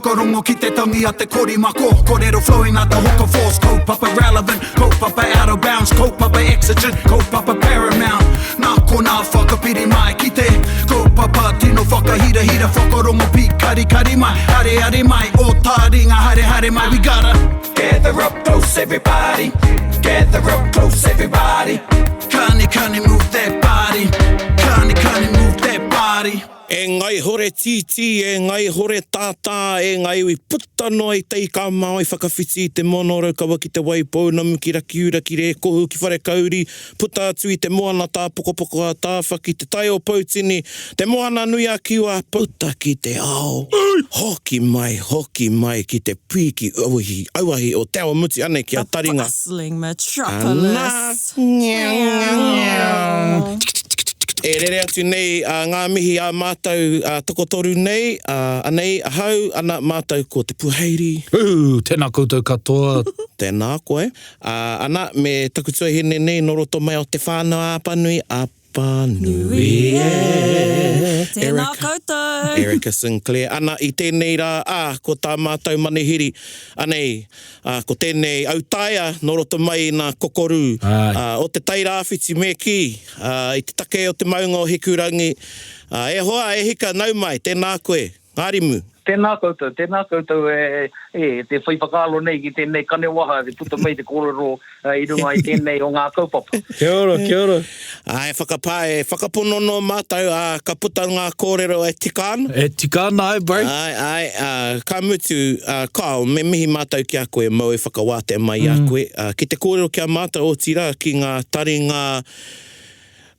whakarongo ki te tangi a te korimako. Kōrero flowing out the hook of force. Kaupapa relevant, kaupapa out of bounds, kaupapa exigent, kaupapa paramount. Nā ko nā whakapiri mai ki te kaupapa tino whakahira hira whakarongo pi kari kari mai. Hare hare mai, o Taringa hare hare mai. We gotta gather up close everybody. Gather up close everybody. Kani move that body. Kani move that body. E ngai hore titi, e ngai hore tata, e ngai ui puta noi tei ka mau i whakawhiti te monoro kawa ki te waipou na muki raki ura ki re kohu ki whare kauri, puta atu i te moana tā pokopoko a tāwha ki te tai o pautini, te moana nui a kiwa, puta ki te ao. Hoki mai ki te piki auahi o te awa muti ane ki a Taringa. The bustling metropolis. E rere atu nei, ngā mihi a mātou tokotoru nei, anei, ahau, ana mātou ko te puheiri. Tēnā koutou katoa. Tēnā koe. Ana, me takutua hene nei, no roto mai o te whānau apanui, Apanui. Tēnā koutou. Erica Sinclair. Ana, i tēnei rā, ko tā mātou manihiri. Anei, ko tēnei autaia, no roto mai nā kokoru. O te tairāwhiti me ki, i te take o te maunga o Hikurangi. E hoa, e hika nau mai, tēnā koe. Ngarimu. Tēnā koutou te whaipakalo nei ki tēnei kanewaha, te puta mai te kōrero i runga i tēnei o ngā kaupapa. Kia ora. E whakaponono mātou, ka puta ngā kōrero e tikāna. E tikāna, bro. Ka mutu, kao, me mihi mātou ki a koe, mau e whakawāte mai a koe. Ki te kōrero ki a mātou o tira, ki ngā Taringa.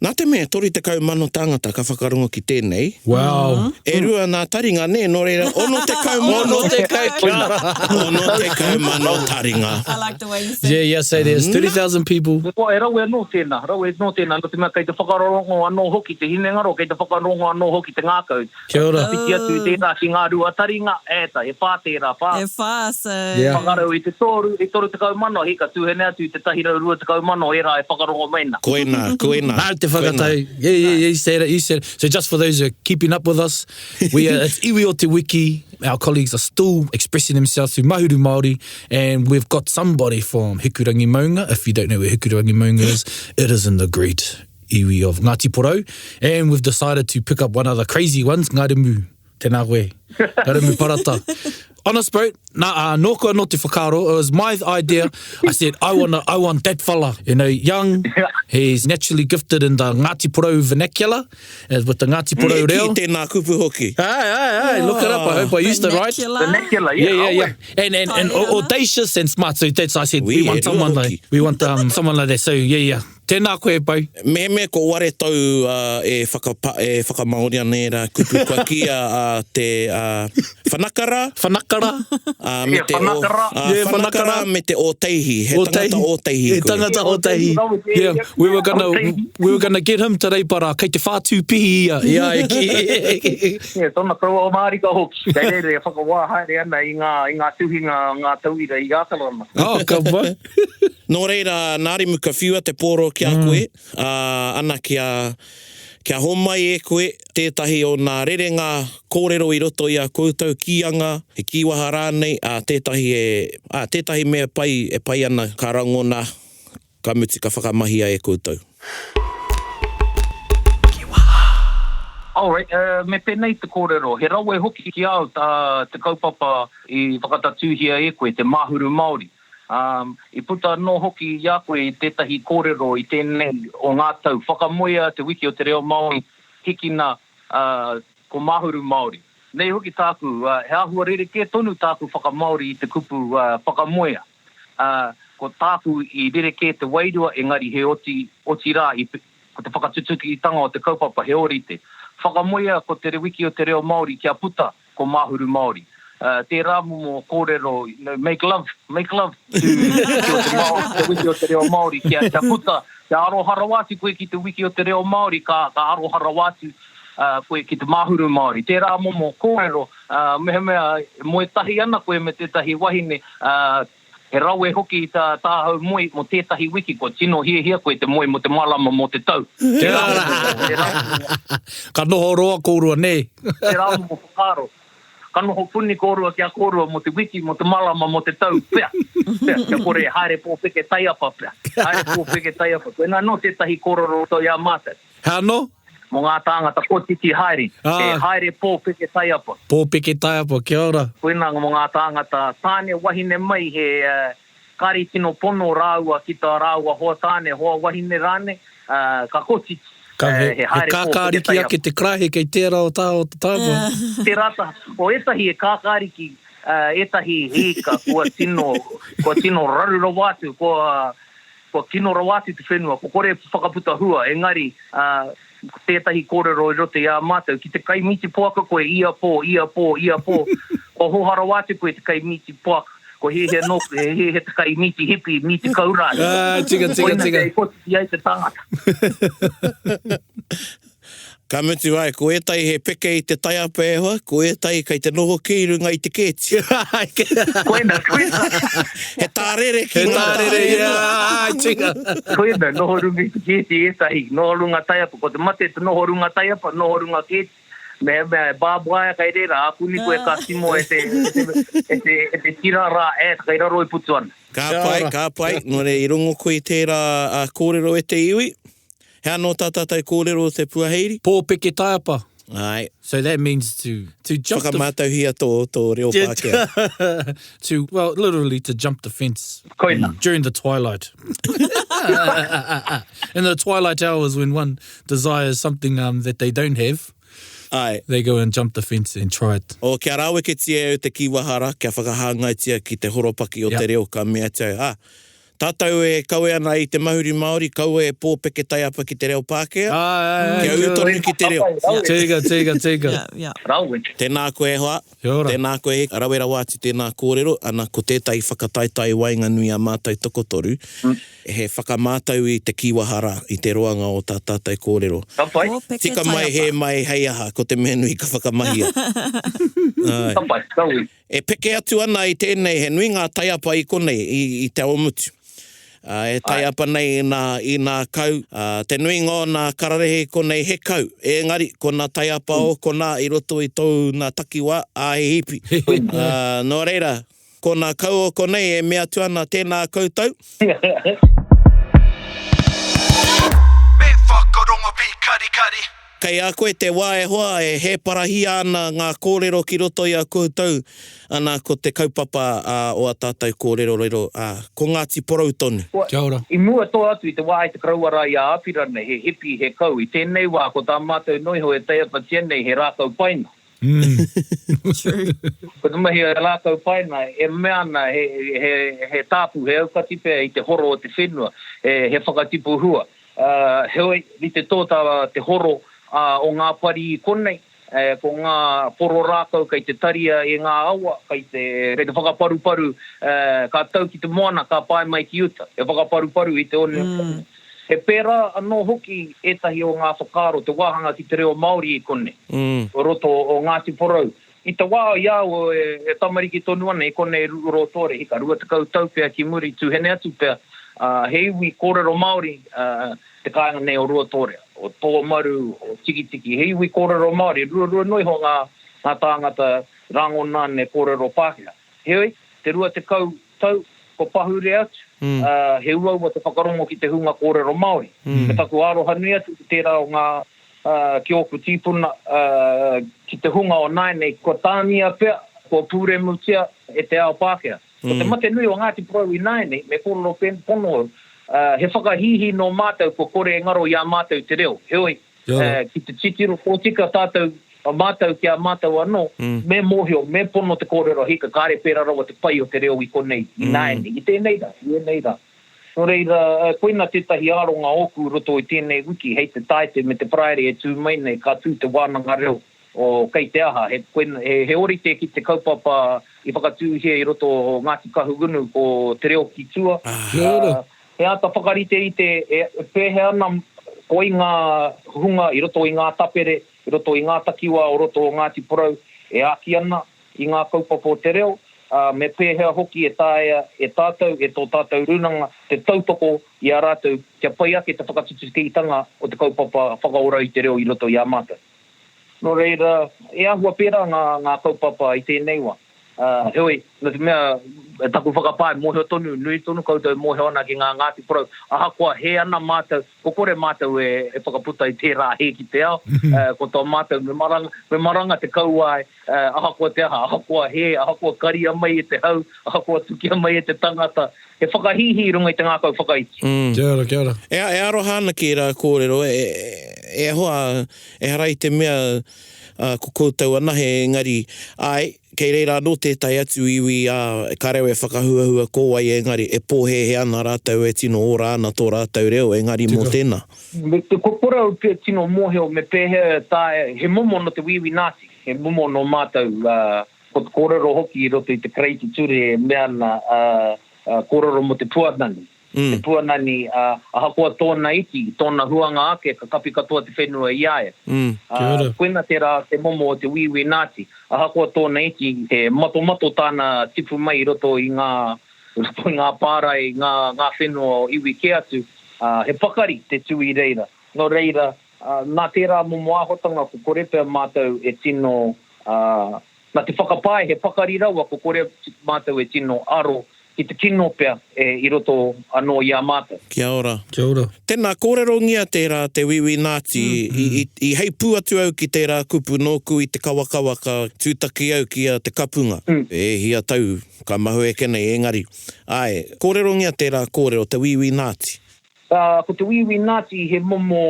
Nā te mea, tori te kau mano tangata ka whakarongo ki tēnei. Wow. E rua nā Taringa, ne, no reira, ono te kau mano. Ono te kau mano Taringa. I like the way you say it. Yeah, so there's 30,000 people. E rau e no tēnā, no te mea kei te whakarongo anō hoki te hinengaro, kei te whakarongo anō hoki te ngākau. Kia ora. Piti atu tēnā ki ngā rua Taringa, e whā tērā, whā. E whā, so... Whakarau i te toru te kau mano, hika tuhene atu i te tahira rua te kau mano, e rā e whakarongo meina. Koena. Nā te whakatau. Yeah, you said it. So just for those who are keeping up with us, it's iwi o te Wiki. Our colleagues are still expressing themselves through mahuru Māori, and we've got somebody from Hikurangi Maunga. If you don't know where Hikurangi Maunga is, it is in the great iwi of Ngāti Porou, and we've decided to pick up one of the crazy ones, Ngarimu. Tēnā koe. Ngarimu parata. Honest, bro, no koe no te whakaro. It was my idea. I said, I want that fella, young. He's naturally gifted in the Ngāti Porou vernacular, with the Ngāti Porou reo. Ki tēnā kupu hoki. Hey, look it up. I hope I used it right. Vernacular, Yeah. And audacious and smart. So that's I said, we want someone like that. So yeah. Tēnā koe, bro. Me ko ware tau e whakamaori ane ra kupu kua kia te whanakara. Me te whanakara me te oteihi. He tangata oteihi. He tangata oteihi. Yeah, we were gonna get him today, but kei te whātū pihi ia. Yeah, tōna kaua o Māori ka hoki. Kei rere whakawā haere ana i ngā tuhinga, ngā tauira i Ātalama. Oh, ka wai. Nō reira, Ngarimu ka whiua te pōro ki a koe, ana kia homai e koe, tētahi o nā rerenga kōrero i roto i a koutou kianga, he kiwaha rānei, tētahi mea pai ana ka rangona, ka muti ka whakamahia e koutou. Alright, me penei te kōrero. He rau e hoki ki au te kaupapa i whakatatuhia e koe, te mahuru Māori. I puta no hoki i a koe i tētahi kōrero i tēnei o ngā tau. Whakamoia te wiki o te reo Māori, hikina ko mahuru Māori. Nei hoki tāku, he ahua rere ke tonu tāku whakamaori i te kupu whakamoia. Ko tāku i rere ke te wairua, engari he oti rā, ko te whakatutuki i tanga o te kaupapa he orite. Whakamoia ko te wiki o te reo Māori kia puta ko mahuru Māori. Te rāmu mō kōrero, make love to te wiki o te reo Māori kia puta. Te aro harawātu koe ki te wiki o te reo Māori, ka aro harawātu koe ki te mahuru Māori. Te rāmu mō kōrero, mehemea moe tahi ana koe me tētahi wahine, he rau e hoki i tāhau moe mo tētahi wiki, ko tino hia koe te moe mo te malama mo te tau. Ka noho roa kōrua, ne? Te rāmu mo whakaro. Kanoho puni kōrua kia kōrua mo te wiki, mo te malama, mo te tau, pea. Kia kore, haere pōpeke taiapa, pea. Haere pōpeke taiapa. Koe nā no tētahi kōrero to ia mātai. How no? Mo ngā tāngata kōtiti haere. E haere pōpeke taiapa. Pōpeke taiapa, kia ora. Koe nā mo ngā tāngata, tāne wahine mai he kari tino pono rāua ki tā rāua hoa tāne, hoa wahine rāne, ka kōtiti. He kākāriki ake te krahe kei tērā o tā o te tāpua. Te rata, o etahi e kākāriki, etahi hika, kua tino rarura wātu, kua kino rawātu te whenua, ko kore whakaputa hua, engari, tētahi kōrero i rote ia mātou, ki te kaimiti poaka koe ia pō, ko hohara wātu koe te kaimiti poaka, ko he te kaimiti hipi, miti kaurāi. Tika. Koina te koti ai te tangata. Ka mutu ai, ko etai he peke i te taiapa e hoa, ko etai kai te noho kirunga i te kēti. Koina. He tārere ki He tārere, tika. Koina, noho runga i te kēti etahi, noho runga taiapa, ko te mate te noho runga taiapa, noho runga kēti. Me bābuaia kai reira, apuni koe ka simo e te tirara kai raro i putuana. Ka pai, nore i rongo koe tērā kōrero e te iwi. Hea no tātātai kōrero te puaheiri? Pōpeke taiapa. Ai. So that means to jump Whakamātauhia tō reo Pākehā. Well, literally to jump the fence. Koina. During the twilight. In the twilight hours when one desires something that they don't have. Ai. They go and jump the fence and try it. O kia raweketia e te kiwahara, kia whakahāngaitia ki te horopaki o te reo ka mea tau. Tātou e kaue ana i te mahuri Māori, kaue e pōpeke taiapa ki te reo Pākehā. Kia utoru ki te reo. Tika. Rauwe. Tēnā koe hoa, tēnā koe he, rawera wāti tēnā kōrero, ana ko tētai whakataitai wainga nui a mātai tokotoru, he whakamātau i te kiwahara i te roanga o tā tātai kōrero. Kapai. Tika mai he mai hei aha, ko te menui ka whakamahia. Kapai, rauwe. E peke atu ana i tēnei, he nui ngā taiapa i konei, i te awamutu. E taiapa nei i nā kau, te nui ngō nā kararehe konei he kau. Engari, ko nā taiapa o, ko nā i roto i tau nā takiwa, a he hipi. Nō reira, ko nā kau o konei e mea tuana tēnā koutou. Me whakarongo pi kari. Kei a koe te wā e hoa e he parahi ana ngā kōrero ki roto i a koutou, ana ko te kaupapa o a tātou kōrero rero, ko Ngāti Porou tonu. Kia ora. I mua tō atu i te wā i te krauara i a apirane, he hipi, he kau. I tēnei wā, ko tā mātou noiho e teiapa tēnei he rākau paina. True. Ko te mahi e rākau paina, e meana he tāpu, he aukatipe i te horo o te whenua, he whakatipu hua. Hoi, i te tōtawa te horo, o ngā pari i konei, ko ngā poro rākau kai te taria e ngā aua, kai te whakaparu-paru, ka tau ki te moana, ka pai mai ki uta, e whakaparu-paru i te one. He pērā anō hoki etahi o ngā whakaro, te wāhanga ki te reo Māori i konei, o roto o Ngāti Porou. I te wā iau e tamariki tonu ana i konei rotore, hika rua te kautau pia ki muri tuhene atu pia, he iwi kōrero Māori, te kāinga nei o rotore. O tō maru, o tiki, he iwi kōrero Māori, rua noiho ngā tāngata rango nāne kōrero Pākehā. Heoi, te rua te kau tau, ko pahure atu, he uaua te whakarongo ki te hunga kōrero Māori. Te taku aroha nui atu, tērā o ngā ki oku tīpuna, ki te hunga o naine, ko tānia pea, ko pūre mutia e te ao Pākehā. Ko te mate nui o Ngāti Porou i naine, me kōrero pono, he whakahihi no mātou ko kore ngaro i a mātou te reo. Heoi, ki te titiro kōtika tātou mātou ki a mātou anō, me mōhio, me pono te kōrero hika, kāre pēra rawa te pai o te reo i konei, i naene. I tēnei da. Nō reira, koina tētahi aronga oku roto i tēnei wiki, hei te taite me te praere e tū mainei, ka tū te wānanga reo o kei te aha. He orite ki te kaupapa i whakatūhia i roto o Ngāti Kahugunu ko te reo ki tua. He ata whakarite i te pēhe ana ko i ngā hunga, i roto i ngā tapere, i roto i ngā takiwa, o roto o Ngāti Porou, e aki ana i ngā kaupapa o te reo, me pēhea hoki e tāia e tātou, e tō tātou runanga, te tautoko i a rātou, kia pai ake te whakatutu ki tanga o te kaupapa whakaora i te reo i roto i a mātou. No reira, e ahua pera ngā kaupapa I tēnei wa. Heoi, no te mea, taku whakapai, mōheo tonu, nui tonu koutou mōheo ana ki ngā Ngāti Porou. Ahakoa, he ana mātou, ko kore mātou e whakaputa I tērā he ki te ao. Ko tō mātou, me maranga te kauai, ahakoa te aha, ahakoa he, ahakoa karia mai e te hau, ahakoa tukia mai e te tangata. He whakahihi runga I te ngā kau whakaiti. Kia ora. E aroha ana ki rā kōrero, e hoa, e harai te mea ko koutou ana he ngari. Ai, kei reira no tētai atu iwi ka reo e whakahuahua ko ai e ngari, e pōhehe ana rātau e tino ora ana tō rātau reo, e ngari mō tēnā. Me te koporau pe tino mōheo me pēhe tae, he momo no te wiwi Ngāti, he momo no mātou, ko te kōrero hoki I roto I te kreiti ture mea na kōrero mo te puanani. Te puanani, ahakoa tōna iti, tōna huanga ake, ka kapi katoa te whenua I aia. Koina te rā te momo o te wiwi Ngāti, ahakoa tōna iti, he mato tāna tipu mai roto I ngā pārai, ngā whenua iwi ke atu, he pakari te tui reira. No reira, nā tērā momo ahotanga ko kore pia mātou e tino, nā te whakapai, he pakari raua ko kore mātou e tino aro, ki te kino pia I roto anō I a mātou. Kia ora. Tēnā kōrero ngia tērā te wiwi Ngāti, I hei pū atu au ki tērā kupu nōku I te kawakawa ka tūtaki au ki a te kapunga. E hia tau, ka mahu e kenei e ngari. Ai, kōrero ngia tērā kōrero, te wiwi Ngāti. Ko te wiwi Ngāti he momo,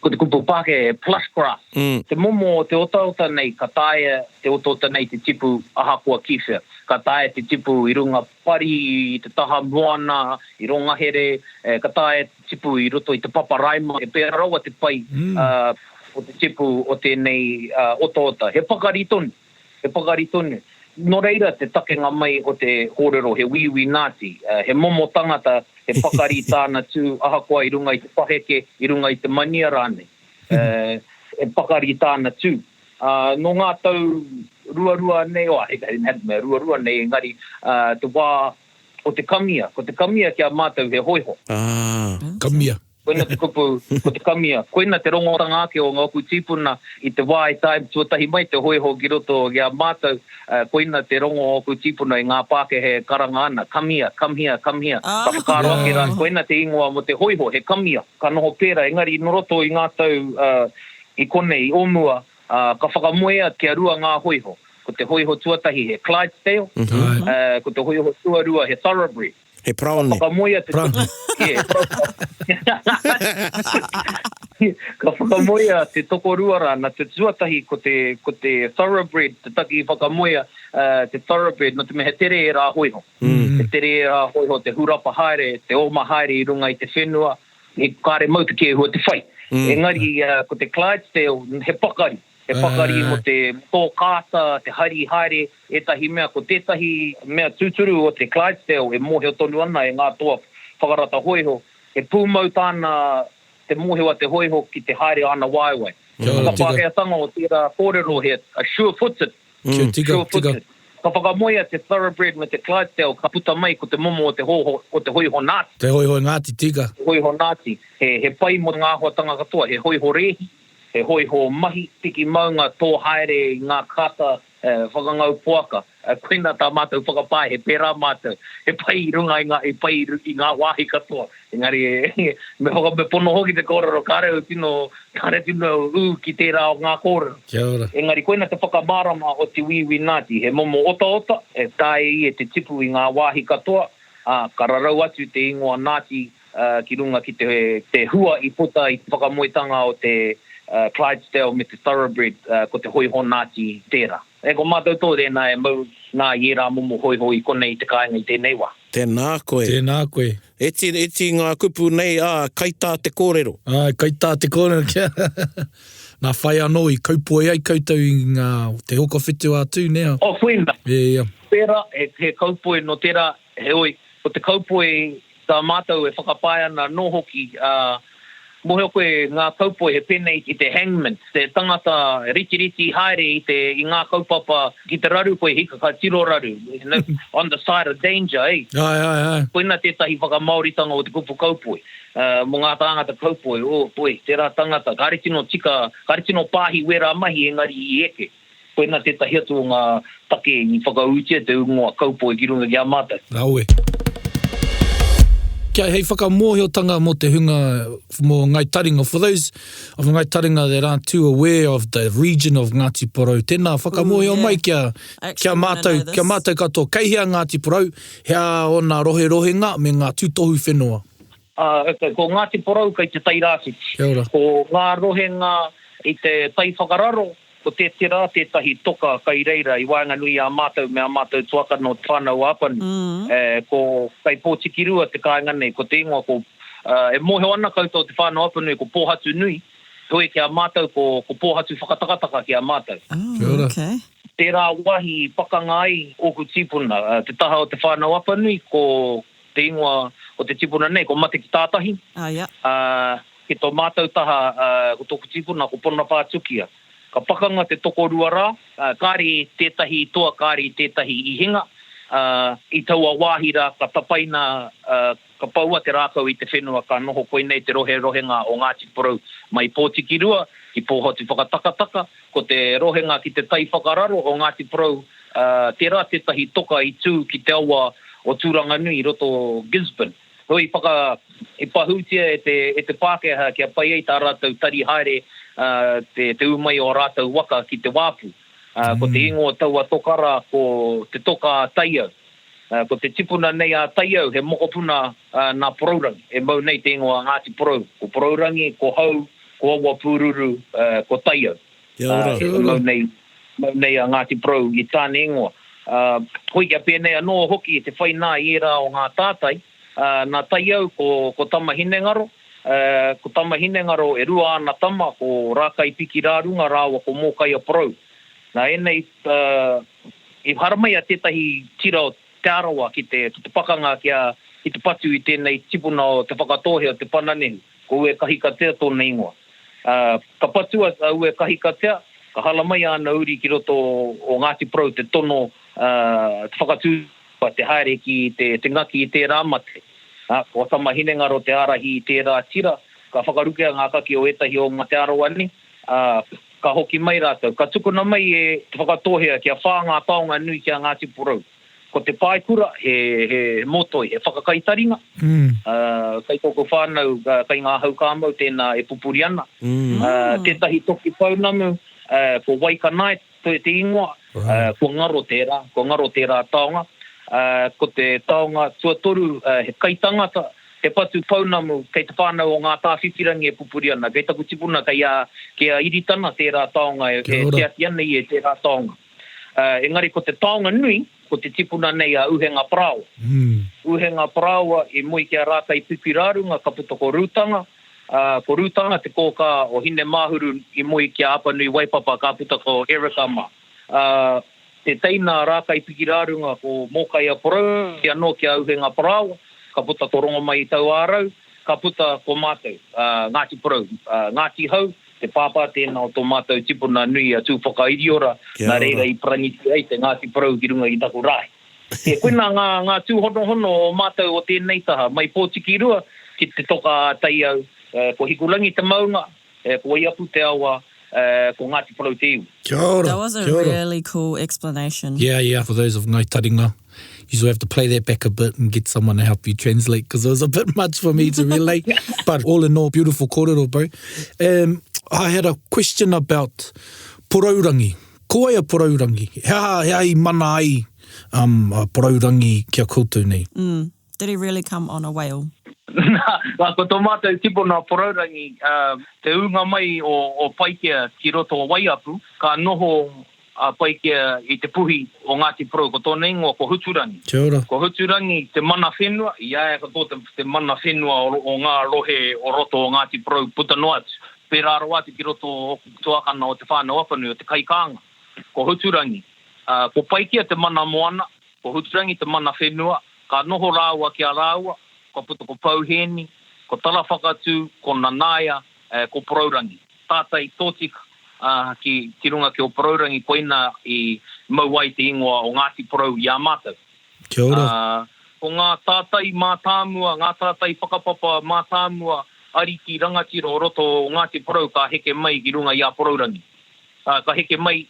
ko te kupu pāke plus grass. Te momo te ota nei, ka tae te ota nei te tipu ahakoa kiwhea. Ka tae te tipu I runga pari, I te taha moana, I runga here, ka tae te tipu I roto I te paparaima, e pēra raua te pai o te tipu o tēnei ota. He pakari tonu. No reira te takenga mai o te kōrero he wiwi Ngāti, he momo tangata, he pakari tāna tū ahakoa I runga I te paheke, I runga I te mania rāne. He pakari tāna tū. No ngā tau rua nei, rua nei engari, te wā o te kamia. Ko te kamia kia mātou he hoiho. Kamia. Koina te kupu, ko te kamia. Koina te rongoranga ake o ngā oku tīpuna I te wā I tae tuatahi mai te hoiho ki roto kia mātou. Koina te rongo o oku tīpuna I ngā pāke he karanga ana. Kamia, come here. Ka whakaro ake rā. Koina te ingoa mo te hoiho, he kamia. Ka noho pēra, engari noroto I ngā tau I kone I omua. Ka whakamoea kia rua ngā hoiho. Ko te hoiho tuatahi he Clydesdale. Ko te hoiho tuarua he Thoroughbred. He praone. Ka whakamoea te... Ka whakamoea te toko ruara na te tuatahi ko te Thoroughbred, te taki whakamoea te Thoroughbred, no te mehe tere e rā hoiho. Te tere e rā hoiho, te hurapa haere, te oma haere I runga I te whenua, I kāre mau te kehua te whai. Engari, ko te Clydesdale, he pakari. He whakari mo te tō kāta, te hari haere, e tahi mea ko tētahi mea tūturu o te Clydesdale e mōheo tonu ana e ngā toa whakarata hoiho. E pūmau tāna te mōheo a te hoiho ki te haere ana waiwai. Ka pākea tanga o tērā kōrero he a sure-footed. Sure-footed. Ka whakamoea te Thoroughbred me te Clydesdale, ka puta mai ko te momo o te hoiho Ngāti. Te hoiho Ngāti tika. Hoiho Ngāti. He pai mo ngā hoa tanga katoa, he hoiho rehi. He hoiho mahi, tiki maunga, tō haere, ngā kata, whakangau puaka. Koina tā mātou whakapai, he pērā mātou. He pai I runga I ngā wāhi katoa. Engari, me pono hoki te kōrero, kāre tino ki tērā o ngā kōrero. Kia ora. Engari, koina te whakamārama o te wiwi Ngāti, he momo ota, e tae I te tipu I ngā wāhi katoa, ka rarau atu te ingoa Ngāti ki runga ki te hua I puta I whakamoetanga o te Clydesdale me te Thoroughbred ko te hoiho Ngāti tērā. E ko mātou tō tēnā e mau nā iera momo hoiho I konei te kāinga I tēnei wā. Tēnā koe. Eti ngā kupu nei, kaitā te kōrero. Kaitā te kōrero, kia. Nā whai anō I kaupoi ai koutou I te hoko whitu atu nea. O, whenua. Yeah. Pēra, he kaupoi no tērā, he oi, o te kaupoi tā mātou e whakapai ana no hoki, Mohe koe ngā kaupoi he penei i te hangman, te tangata riti haere i ngā kaupapa ki te raru koe hika ka tiro raru, on the side of danger, eh? Ai. Koina tētahi whakamauritanga o te kupu kaupoi. Mo ngā tangata kaupoi, tērā tangata, karitino pāhi wera mahi engari I eke. Koina tētahi atu o ngā take I whakautia te ungoa kaupoi ki runga ki a mātai. Raue. Kia hei whakamohiotanga mo te hunga mo Ngai Taringa. For those of Ngai Taringa that aren't too aware of the region of Ngāti Porou, tēnā whakamohio mai kia mātou katoa. Keihia Ngāti Porou, hea o nā rohe-rohenga me ngā tūtohu whenua. Ko Ngāti Porou kei te tairāti. Ko ngā rohenga I te tai whakararo, ko te tera tētahi toka kai reira I waenga nui a mātou me a mātou tuaka no whānau apanu. Ko kai pōtikirua te kāinga nei, ko te ingoa ko e mohe ana koutou te whānau apanu ko pōhatu nui, toi ki a mātou ko pōhatu whakatakataka ki a mātou. Okay. Tērā wahi pakanga ai oku tipuna, te taha o te whānau apanui, ko te ingoa o te tipuna nei, ko mate ki tātahi. Ki tō mātou taha ko tōku tipuna, ko pona pātukia. Ka pakanga te toko rua rā, kāri tētahi toa, kāri tētahi I hinga, I taua wāhira, ka tapaina, ka paua te rākau I te whenua, ka noho koinei te rohe-rohenga o Ngāti Porou mai pōtikirua, ki pōhoti whakatakataka, ko te rohenga ki te tai whakararo o Ngāti Porou, tērā tētahi toka I tū ki te awa o Tūranganui I roto Gisborne. Hoi I pahutia e te Pākehā kia pai ei tā rātou tari haere te umai o rātou waka ki te wāpu. Ko te ingoa taua tokara ko te toka taiau. Ko te tipuna nei a taiau he mokopuna nā Porourangi. E mau nei te ingoa Ngāti Porou. Ko Porourangi, ko hau, ko awa pūruru, ko taiau. Mau nei a Ngāti Porou I tāne ingoa. Hoi kia pēnei anō hoki te whainā I era o ngā tātai. Nā taiau ko tamahine ngaro. Ko tamahine ngaro e rua ana tama ko rākai piki rārunga rāua ko mōkai a Porou. Nā enei I haramai a tētahi tira o te arawa ki te pakanga ki te patu I tēnei tipuna o te whakatohe o te pananehu. Ko ue kahikatea tōna ingoa. Ka patua ue kahikatea, ka halamai ana uri ki roto o Ngāti Porou te tono te whakatū te haere ki te ngaki I tērā mate. Ko tamahine ngaro te arahi I tērā tira, ka whakarukea ngā kaki o etahi o ngā te arawani, ka hoki mai rātou. Ka tukuna mai e te whakatohea kia whāngā taonga nui kia Ngāti Porou. Ko te paikura, he motoi, he whakakai Taringa. Kai koko whānau, kai ngā haukāmau, tēnā e pupuri ana. Tētahi toki paunamu, ko Waikanai, te ingoa, ko ngaro tērā taonga. Ko te taonga tuatoru he kaitangata, he patu paunamu kei te whānau o ngā tāwhiwhirangi e pupuri ana. Kei taku tipuna kia iritana tērā taonga e te ati ana I e tērā taonga. Engari ko te taonga nui, ko te tipuna nei a Uhenga Porou. Uhenga Porou I mui kia rākai pipi rārunga ka puta ko Rūtanga. Ko Rūtanga te kōka o hine māhuru I mui kia apanui waipapa ka puta ko Erekama. Te teina rākai piki rārunga ko Mōkai a Porou, kia no kia Uhenga Porou, ka puta ko rongo mai I tau ārau, ka puta ko mātou, Ngāti Porou, Ngāti Hau, te pāpā tēnā o tō mātou tipuna nui a tūwhaka iriora, nā reira I prangiti ai te Ngāti Porou ki runga I taku rai. Te koina ngā tūhono o mātou o tēnei taha, mai pōtikirua ki te toka taiau, ko hikulangi te maunga, ko iapū te awa, ko Ngāti Porou te iu. That was a really cool explanation. Yeah, for those of Ngai Taringa. You still have to play that back a bit and get someone to help you translate because it was a bit much for me to relate. But all in all, beautiful kōrero, bro. I had a question about Porourangi. Ko ai a Porourangi? Hea I mana ai a Porourangi kia koutou nei? Did he really come on a whale? Nā, ko tō mātou tipuna Porourangi, te unga mai o Paikea ki roto o Waiapu, ka noho a Paikea I te puhi o Ngāti Porou, ko tōna ingoa ko Huturangi. Ko Huturangi te mana whenua, ia ka tō te mana whenua o ngā rohe o roto o Ngāti Porou puta noatu. Pērā rawati ki roto o tuakana o te whānau apanu o te kaikānga. Ko Huturangi. Ko Paikea te mana moana, ko Huturangi te mana whenua, ka noho rāua kia rāua, ka puta ko Pauheni, ko tala whakatū, ko nanaia, ko Porourangi. Tātai tōtika ki runga ki o Porourangi koina i mauai te ingoa o Ngāti Porou i a mātou. Kia ora. Ko ngā tātai mātāmua, ngā tātai whakapapa mātāmua ariki rangatira o roto o Ngāti Porou ka heke mai ki runga i a Porourangi. Ka heke mai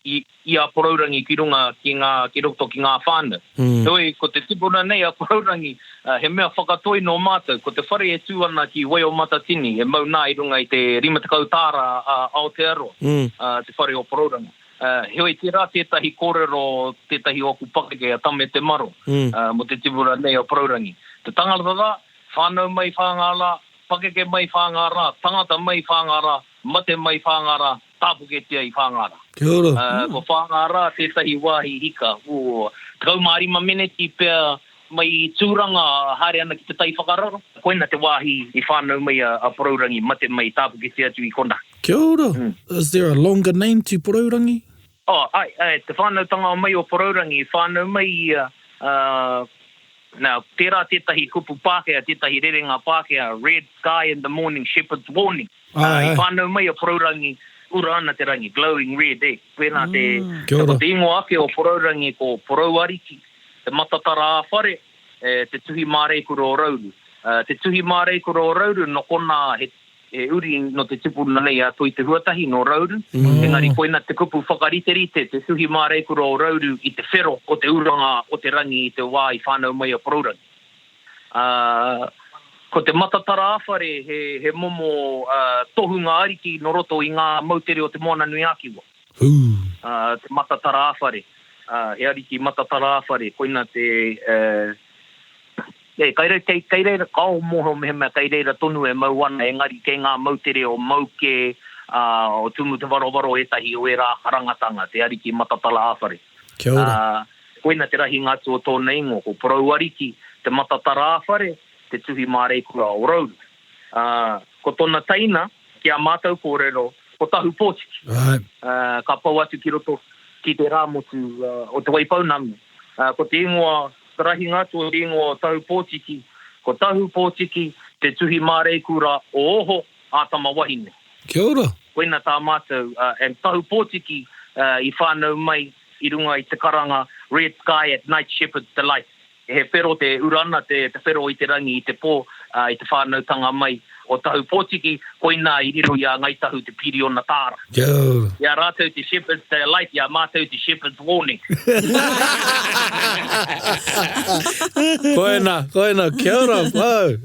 i a Porourangi ki runga ki roto ki ngā whāna. Hoi, ko te tipuna nei a Porourangi, he mea whakatoi no mātou, ko te whare e tū ana ki Wai o Matatini, e mau nā i runga i te rimatakau tāra Aotearoa, te whare o Porourangi. Hoi, te rā tētahi kōrero, tētahi oku pakeke a tame te maro, mo te tipuna nei a Porourangi. Te tangata whānau mai whāngara, pakeke mai whāngara, tangata mai whāngara, mate mai whāngara, tāpuketia i whāngara. Kia ora. Ko whāngara tētahi wāhi hika. Kau marima meneti pia mai tūranga haere ana ki te tai whakararo. Koina te wāhi i whānau mai a Porourangi, mate mai tāpuketia atu i kona. Kia ora. Is there a longer name to Porourangi? Te whānautanga mai o Porourangi, whānau mai now, tērā tētahi kupu Pākehā, tētahi rerenga Pākehā, red sky in the morning, shepherd's warning. I whānau mai o Porourangi, ura ana te rangi, glowing red, Pēnā te ingoa ake o Porourangi ko Porou ariki, te matatara āwhare, te tuhi māreikura o rauru. Te tuhi māreikura o rauru, no kona he uri no te tipuna nei a toi te huatahi no rauru. Engari koina te kupu whakariterite, te tuhi māreikura o rauru i te whero o te uranga o te rangi i te wā i whānau mai a Porourangi. Ko te matatara āwhare he momo tohunga ariki no roto i ngā mautere o te moana nui akiwa. Te matatara āwhare. He ariki matatara āwhare. Koina te... Kaireira kao moho mehe mea kaireira tonu e mau ana engari kei ngā mautere o mauke o tumu te warawaro etahi o e rā karangatanga, te ariki matatala āwhare. Kia ora. Koina te rahi ngātu o tōna ingo, ko Porou ariki, te matatara āwhare, te tuhi māreikura o rauru. Ko tōna taina, ki a mātou kōrero, ko tahu pōtiki. Ka pau atu ki roto ki te rāmotu o te waipaunami. Ko te ingoa, te rahi ngātu o ingoa tahu pōtiki, ko tahu pōtiki, te tuhi māreikura o oho a tama wahine. Kia ora. Koina tā mātou, and tahu pōtiki i whānau mai i runga i te karanga Red Sky at Night Shepherd's Delight. He whero te urana, te whero i te rangi i te pō, i te whānautanga mai o tahu pōtiki, koina i riro i a ngai tahu te piri o na tāra. Ia rātou te Shepherd's Delight, ia mātou te Shepherd's Warning. Koina, kia ora,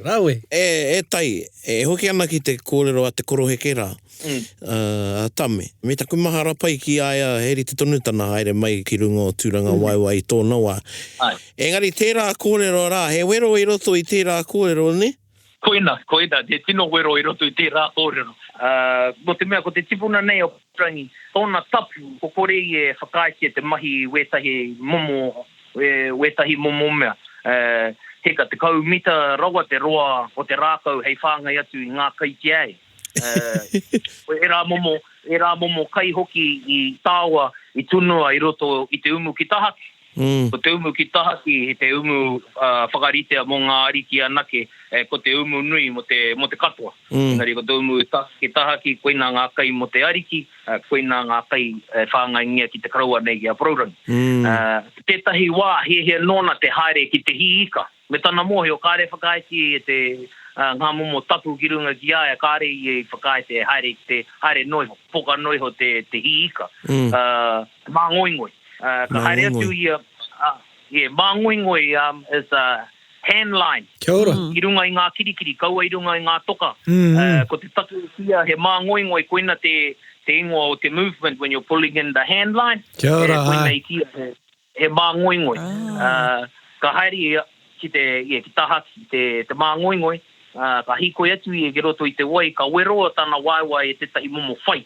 rawe. E tai, hoki ana ki te kōrero a te koroheke rā. A tame. Me taku mahara pai ki aia heri te tonutana haere mai ki runga o tūranga waiwai tōna wā. Engari tērā kōrero rā, he wero i roto i tērā kōrero, ne? Koina, te tino wero i roto i tērā kōrero. Mo te mea, ko te tipuna nei o Porourangi, tōna tapu, ko kore i e whakaiti te mahi wetahi momo mea. Heka te kaumita rawa te roa o te rākau hei whāngai atu i ngā kaiti ai. E rā momo kai hoki i tāua i tunua i roto i te umu ki tahaki. Ko te umu ki tahaki, he te umu whakaritea mō ngā ariki anake, ko te umu nui mo te katoa. Ngari, ko te umu ki tahaki, koina ngā kai mo te ariki, koina ngā kai whāngai ngia ki te karaua nei ki a Porourangi. Tētahi wā, he nōna te haere ki te hiika. Me tana mohe o kāre whakaiti e te ngā momo tapu ki runga ki aia, kāre i e whakaiti haere ki te haere noiho, poka noiho te hiika. Mā ngoingoi. Ka haere atu i mā ngoingoi is a hand line. Kia ora. I runga i ngā kirikiri, kaua i runga i ngā toka. Ko te tatu kia he mā ngoingoi, koina te ingoa o te movement when you're pulling in the hand line. Kia ora, koina i kia he mā ngoingoi. Ka haere ki tahaki te mā ngoingoi, ka hikoi atu i e geroto i te wai, ka weroa tana waiwai e tetahi momo whai.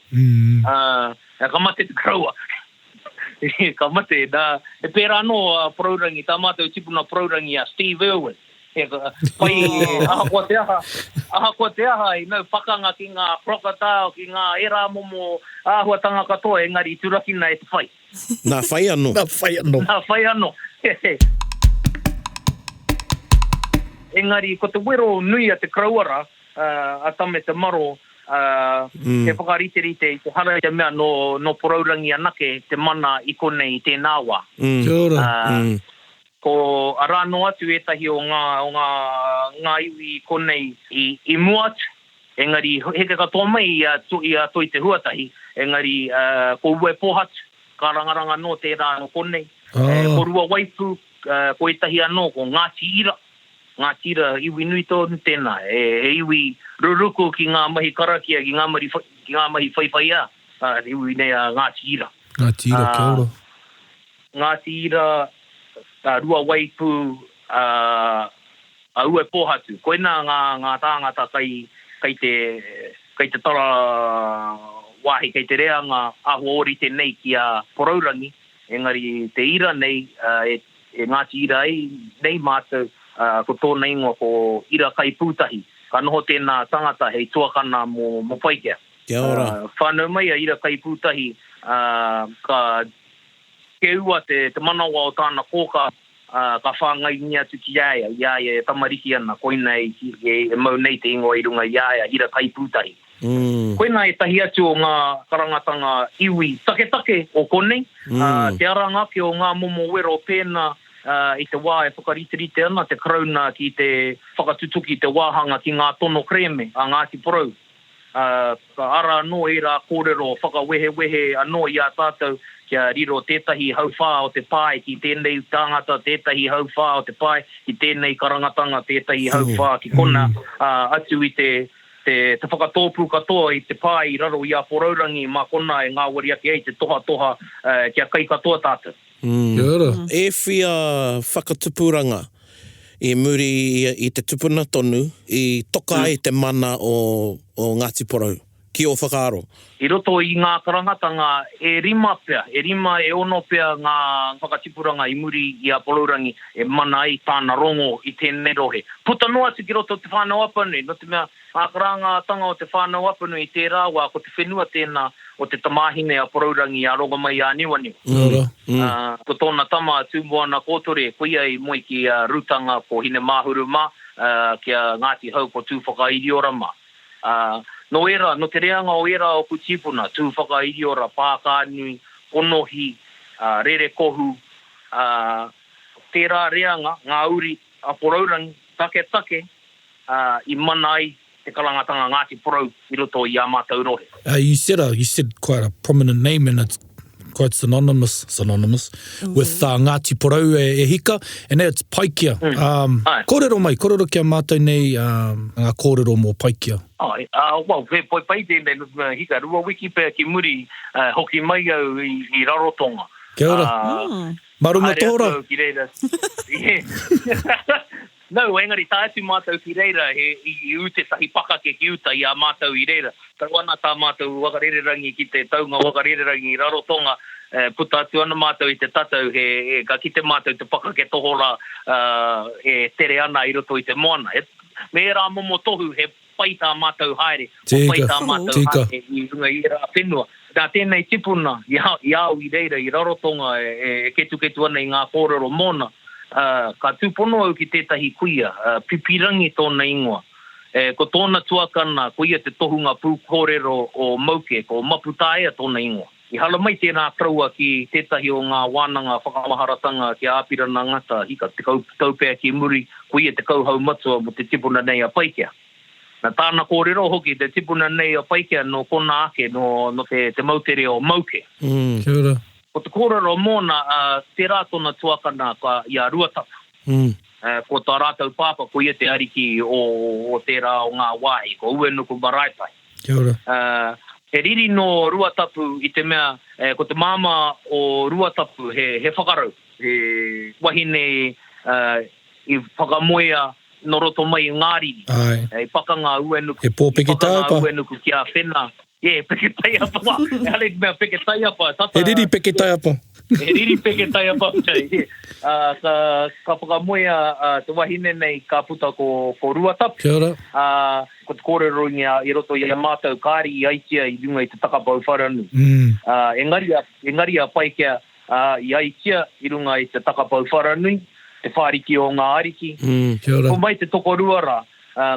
Ka mate te kraua. Ka mate, e pērā no Porourangi, tā mātou tipuna Porourangi a Steve Irwin. Pai, aha kua te aha, i nau whakanga ki ngā crocodile, ki ngā era momo, ahua tanga katoa, engari turakina e te whai. Nā whai anō. Nā whai anō. engari, ko te wero nui a te krauara, a tame te maro, te whakarite-rite i te hara i te mea no poraurangi anake te mana i konei i tēnā wā. Kia ora. Ko arano atu etahi o ngā iwi konei i mua atu. Engari, heke katoa mai i a toi te huatahi. Engari, ko ue pohatu, ka rangaranga no tērā no konei. Ko rua waipu, ko etahi anō, ko Ngāti Ira. Ngāti Ira, iwi nui tōnu tēnā. He iwi ruruku ki ngā mahi karakia, ki ngā mahi whaiwhaia. Iwi nei a Ngāti Ira. Ngāti Ira, kia ora. Ngāti Ira, rua waipu, a ue pohatu. Koina ngā tāngata kai te tara wahi, kai te reanga aho ori te nei ki a poraurangi. Engari, te ira nei, e Ngāti Ira nei mātou, ko tōna ingoa ko ira kai pūtahi. Ka noho tēnā tangata hei tuakana mo Paikea. Kia ora. Whānau mai a ira kai pūtahi, ka ke ua te manawa o tāna kōka, ka whāngai ni atu ki iaia e tamariki ana, koina e mau nei te ingoa i runga iaia, ira kai pūtahi. Koina e tahi atu o ngā karangatanga iwi take o konei, te aranga ke o ngā momo wero pēna i te wā e whakarite ana, te krauna ki te whakatutuki te wāhanga ki ngā tono kreme a Ngāti Porou. Ka ara anō e rā kōrero whakawehe anō i a tātou, kia riro tētahi hauwhā o te pai ki tēnei tāngata, tētahi hauwhā o te pai ki tēnei karangatanga, tētahi hauwhā ki kona atu i te whakatōpū katoa i te pai i raro i a poraurangi mā kona e ngā wari ake ei te toha kia kai katoa tātou. Kia ora. E whia whakatupuranga i muri i te tupuna tonu i toka ai te mana o Ngāti Porou. Ki o whakaaro? I roto i ngā karangatanga e rima e ono pea ngā whakatipuranga i muri i a poraurangi e mana ai tāna rongo i tēnei rohe. Puta noa atu ki roto te whānau apanu, no te mea ngā karangatanga o te whānau apanu i tērā wā ko te whenua tēnā o te tamahine a poraurangi a ronga mai a niwaniu. Ko tōna tama tūmoana kōtore, kuia i moi ki rutanga ko hine māhuru mā, kia Ngāti Hau ko tū whakairiora mā. No te reanga o era o kutipuna, tū whakairiora, pākānui, onohi, rere kohu, tērā reanga, ngā uri a poraurangi, take, i mana ai te karangatanga Ngāti Porou, i roto i a mātou rohe. You said quite a prominent name and it's quite synonymous with Ngāti Porou e hika, and that's Paikea. Kōrero kia mātou nei ngā kōrero mō Paikea. Well, pai tēnei hika, rua Wiki pēr ki muri hoki mai au i rarotonga. Kia ora. Marunga tōra. No, engari tātu mātou ki reira i ute tahi paka ke ki uta i a mātou i reira. Tauana tā mātou wakarererangi ki te taunga wakarererangi i rarotonga, puta atu ana mātou i te tatau ka ki te mātou te paka ke tohora e tere ana i roto i te moana. Me rā momo tohu he pai tā mātou haere, pai tā mātou haere i runga i rā whenua. Nā tēnei tipuna i au i reira i rarotonga e ketu ana i ngā kōrero mōna. Ka tūpono au ki tētahi kuia, pipirangi tōna ingoa. Ko tōna tuakana, kuia te tohunga pū kōrero o Mauke, ko Maputaea tōna ingoa. I hala mai tēnā kraua ki tētahi o ngā wānanga whakamaharatanga ki āpirana ngata, hika te taupea ki muri, kuia te kauhau matua mo te tipuna nei a Paikea. Nā tāna kōrero hoki, te tipuna nei a Paikea no kona ake, no te mautere o Mauke. Kia ora. Ko te kōrero mōna, te rātona tuakana ka i a ruatapu. Ko tā rātau pāpa, ko ia te ariki o tērā o ngā wāhi, ko uenuku maraipai. Kia ora. He riri no ruatapu i te mea, ko te māma o ruatapu he whakarau. He wahine i whakamoea no roto mai i ngāriri. I pakanga uenuku. He pō peke tai apa. Uenuku ki a whena. Peke tai apa. Hale mea peke tai apa. He riri peke tai apa. He riri peke tai apa. Ka whakamoea te wahine nei ka puta ko ruatapu. Kia ora. Ko te kōrero i roto i a mātou kāri i aitia i runga i te takapau wharanu. Engari a Paikea i aitia i runga i te takapau wharanui. te whāriki o ngā ariki. Kia ora. Ko mai te toko rua rā,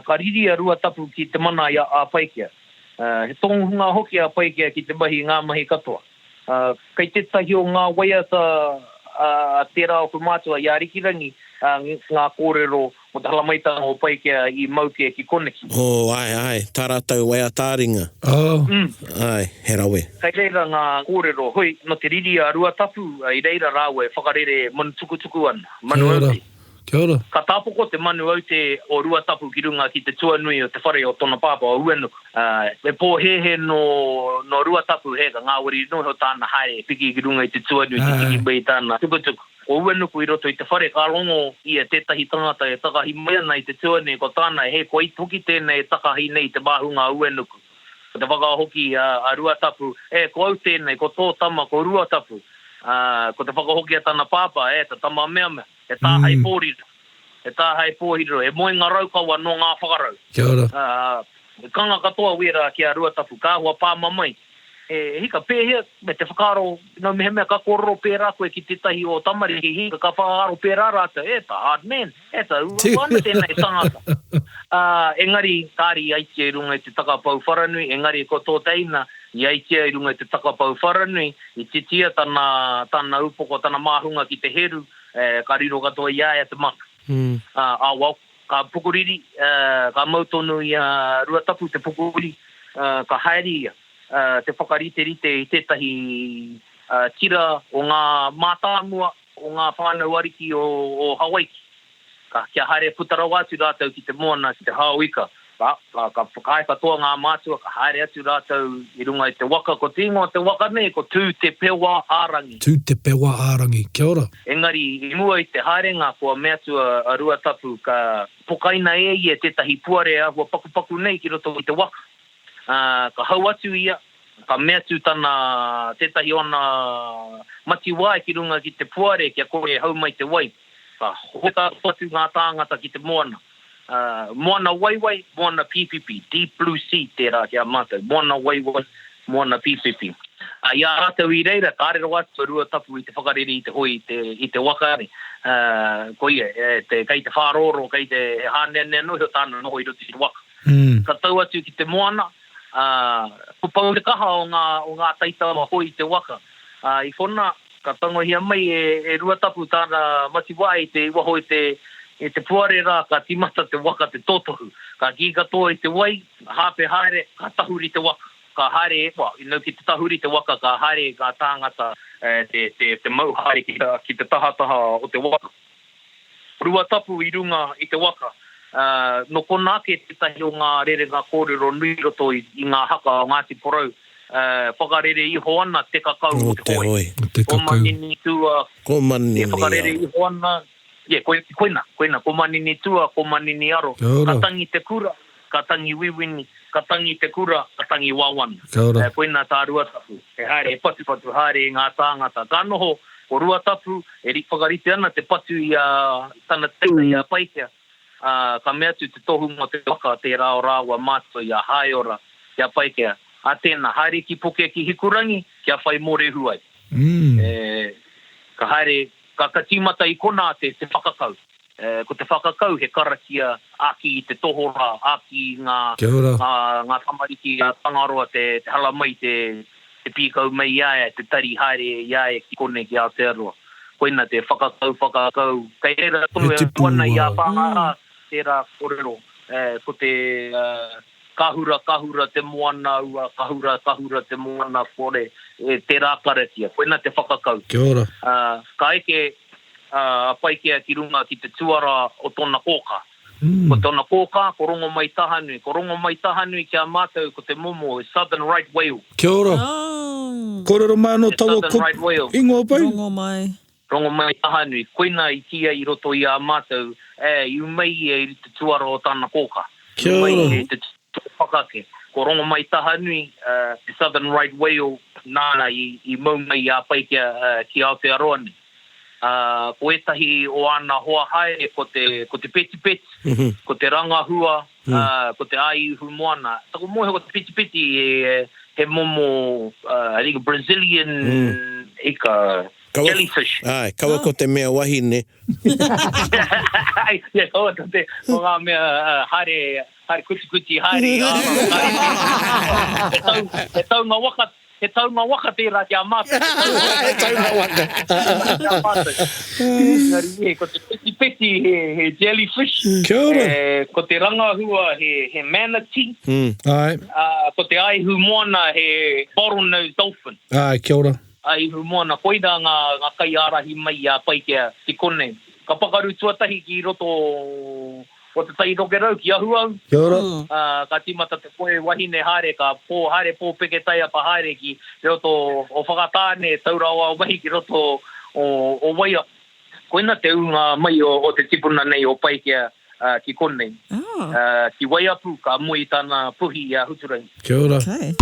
ka riri a rua tapu ki te mana ia a Paikea. He tonghunga hoki a Paikea ki te mahi ngā mahi katoa. Kei te tahi o ngā waiata tērā o ku mātua i a rikirangi, ngā kōrero mo te halamaitanga o Paikea i Mauke ki Koneki. Ai, tā rātou wai a Taringa. Ai, he rawe. Kei reira ngā kōrero, hoi, no te riri a rua tapu, i reira rāwe, whakarere manu tukutuku ana, manu auti. Kia ora. Ka tāpoko te manu auti o rua tapu ki runga ki te tuanui o te whare o tona pāpa o uenuku. Me pōhehe no rua tapu he ka ngā wari noho tāna haere piki ki runga i te tuanui ki tiki bei tāna tukutuku. O uenuku i roto i te whare ka rongo i a tētahi tangata e takahi mea nei te tuanui ko tāna he ko i toki tēnei e takahi nei te mahunga uenuku. Ko te whakahoki a rua tapu, ko au tēnei, ko tō tama, ko rua tapu. Ko te whakahoki a tāna pāpa, ta tama mea mea. E tāhai pōriro. E tāhai pōriro. E moe ngā raukaua no ngā whakarau. Kia ora. Kanga katoa wera ki a rua tapu. Ka hua pā mamai. Hika pēhea, me te whakaro, no me mea ka kōrero pērā koe ki te tahi o tamariki. Hika ka whakaro pērā rāta. Ta hard man. Ta uana tēnei tangata. Engari, kāri aitia i runga i te takapau wharanui. Engari, ko tō teina, i aitia i runga i te takapau wharanui. I titia tana upoko, tana mahunga ki te heru. Ka riro katoa iaia te maka. Wau, ka pukuriri, ka mautonu i rua tapu te pukuriri, ka haeri ia, te whakarite-rite i tētahi tira o ngā mātāmua, o ngā whānau ariki o Hawaii. Kia haere putarau atu rātau ki te moana, ki te hāuika. Ka whakae katoa ngā mātua, ka haere atu rātau i runga i te waka. Ko te ingoa te waka nei, ko tū te pewa ārangi. Tū te pewa ārangi. Kia ora. Engari, i mua i te haerenga kua mea tua a rua tapu, ka pokaina i tētahi puare a hua paku nei ki roto i te waka. Ka hau atu ia, ka mea tu tana tētahi ona mati wai ki runga ki te puare, kia koe hau mai te wai. Ka hoka atu ngā tāngata ki te moana. Moana waiwai, moana PPP, Deep Blue Sea tērā kia mātou. Moana waiwai, moana PPP. Ia rātau i reira, ka arero atu rua tapu i te whakarere i te hoi i te wakare. Ko ia, kei te whāroro, kei te hānene noho tāna noho i roto i te waka. Ka tau atu ki te moana, pupau te kaha o ngā taitama hoi i te waka. I whona, ka tangohia mai e rua tapu tāna matiwai te waho i te puare rā, ka timata te waka te totohu. Ka ki katoa i te wai, hape haere, ka tahuri te waka. Ka haere, ino ki te tahuri te waka, ka haere, ka tāngata te mau haere ki te tahataha o te waka. Rua tapu i runga i te waka. No kona ke te tahi o ngā rere ngā kōrero nui roto i ngā haka o Ngāti Porou. Whakarere iho ana te kakau o te hoi. Ko manini tua. Ko manini aro. Whakarere iho ana. Koina. Ko manini tua, ko manini aro. Ka tangi te kura, ka tangi wiwini, ka tangi te kura, ka tangi wawan. Koina tā rua tapu. E haere, e patu haere ngā tāngata. Ka noho o rua tapu, e whakarite ana te patu i tana teina i a Paikea. Ka mea tu te tohu mo te waka te rao rāua mātua i a Haiora i a Paikea. A tēnā, haere ki poke ki hikurangi, kia whai more huai. Ka haere, ka timata i kona te whakakau. Ko te whakakau he karakia aki i te tohora, aki ngā tamariki a tangaroa te hala mai te pīkau mai iae, te tari haere iae ki kone ki Aotearoa. Koina te whakakau. Kei reira tonu e tuana i a pāngara, tērā kōrero. Ko te kahura te moana ua, kahura te moana kore, te rākarakia. Koina te whakakau. Kia ora. Ka eke a Paikea ki runga ki te tuara o tōna kōka. Ko tōna kōka, ko rongo mai tahanui. Ko rongo mai tahanui ki a mātou ko te momo, Southern Right Whale. Kia ora. Kōrero mai anō taua Southern Right Whale. Ingoa pai. Rongo mai tahanui. Koina i tia i roto i a mātou, i umei e i te tuara o tāna kōka. Kia ora. Umei e te whakake. Ko rongo mai tahanui, the Southern Right Whale, nāna i maumai a Paikea ki Aotearoa ni. Ko etahi o ana hoa haere ko te peti, ko te rangahua, ko te aiuhu moana. Tako mohe ko te peti he momo, I think Brazilian ika jellyfish. Ai, kaua ko te mea wahine. Ia, kaua ko te, o ngā mea haere kuti, haere. He tau ngā waka, he taunga waka tērā kia mātou. He taunga waka. Ngari, ko te peti he jellyfish. Kia ora. Ko te rangahua he manatee. Ai. Ko te aihu moana he bottlenose dolphin. Ai, kia ora. Aihu moana, koida ngā kai arahi mai a paikea ti kone. Ka pakaru tuatahi ki roto o te tai roke rau ki ahu au. Kia ora. Ka timata te koe wahine haere, ka haere pō peke tai apa haere ki roto o whakatāne taurawa wahi ki roto o waia. Koina te unga mai o te tipuna nei o paikea ki konei. Ki waiapu ka mui tāna puhi a huturai. Kia ora. Okay.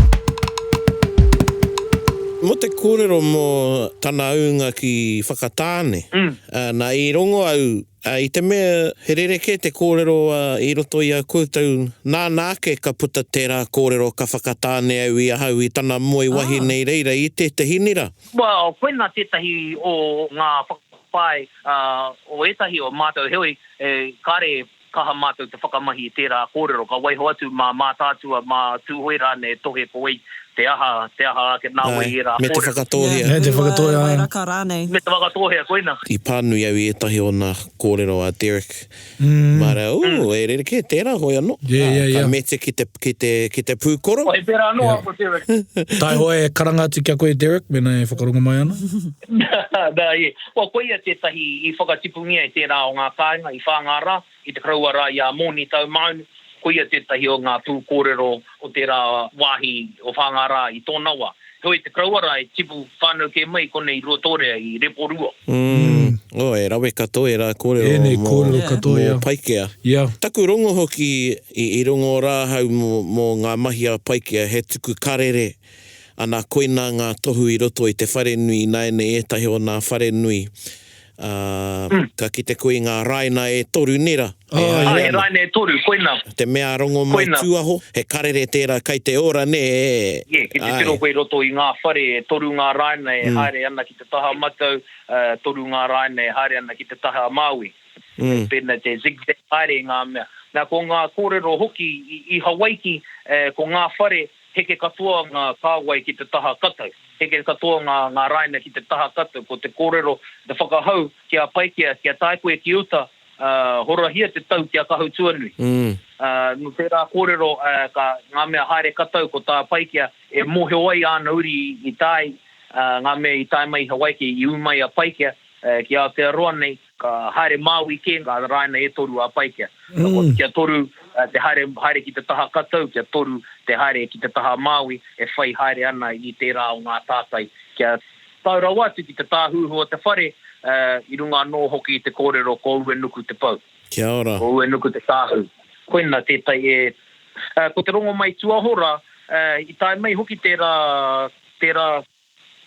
Mo te kōrero mo tana aunga ki whakatāne, nā i rongo au, i te mea he rereke te kōrero i roto i a koutou, nāke ka puta tērā kōrero ka whakatāne au i ahau i tana moe wahine reira i te hinira. Well, koina tētahi o ngā whakapai o etahi o mātou heoi, kare kaha mātou te whakamahi tērā kōrero, ka waiho atu mā mātātua mā tūhoira ne tohe ko wei. Te aha ke nā wei e rā kōrero. Me te whakatohea. Me te whakatohea. Wai raka rānei. Me te whakatohea koina. I pānui au i etahi o nā kōrero a Derek. Mara, e rereke, tērā hoi anō. Yeah. Ka mete ki te pūkoro. O he pērā anō ako Derek. Tai hoe e karangatu kia koe, Derek, mena e whakarongo mai ana. Nā, ie. Wa koia tētahi i whakatipungia i tērā o ngā kāinga i whāngara, i te krauara i a mōni tau maunu. Koia tētahi o ngā tū kōrero o tērā wāhi o whāngara i tōnawa. Hoi te krauara e tipu whānau ke mai kone i Rotorea i Reporua. E rawe katoe rā kōrero. Nei kōrero katoe, mō Paikea. Yeah. Taku rongo hoki i rongo rāhau mō ngā mahi a Paikea, he tuku karere. Ana koina ngā tohu i roto i te whare nui, naene etahi o ngā whare nui. Ka ki te koe ngā raina e toru nera. He raina e toru, koina. Te mea rongo mai tuaho, he karere tērā kai te ora ne. Ki te tiro koe roto i ngā whare, toru ngā raina e haere ana ki te taha matau, toru ngā raina e haere ana ki te taha Maui. Pēnā te zigzag haere ngā mea. Nā ko ngā kōrero hoki i Hawaii, ko ngā whare, heke katoa ngā kāwai ki te taha katau. Heke katoa ngā raina ki te taha katau. Ko te kōrero, te whakahau kia Paikea, kia taikoe ki uta, horahia te tau kia kahau tuanui. No tērā kōrero, ka ngā mea haere katau ko tā Paikea, e mohe oi ana uri i tai, ngā mea i tai mai Hawaii i umai a Paikea, ki Aotearoa nei, ka haere Maui ke ngā raina e toru a Paikea. Kia toru te haere ki te taha katau, kia toru te haere ki te taha Maui, e whai haere ana i tērā o ngā tātai. Kia taurau atu ki te tāhuhu o te whare, i runga anō hoki i te kōrero ko ue nuku te pau. Kia ora. Ko ue nuku te tāhu. Koina tētai e... ko te rongo mai tuahora, i tai mai hoki tērā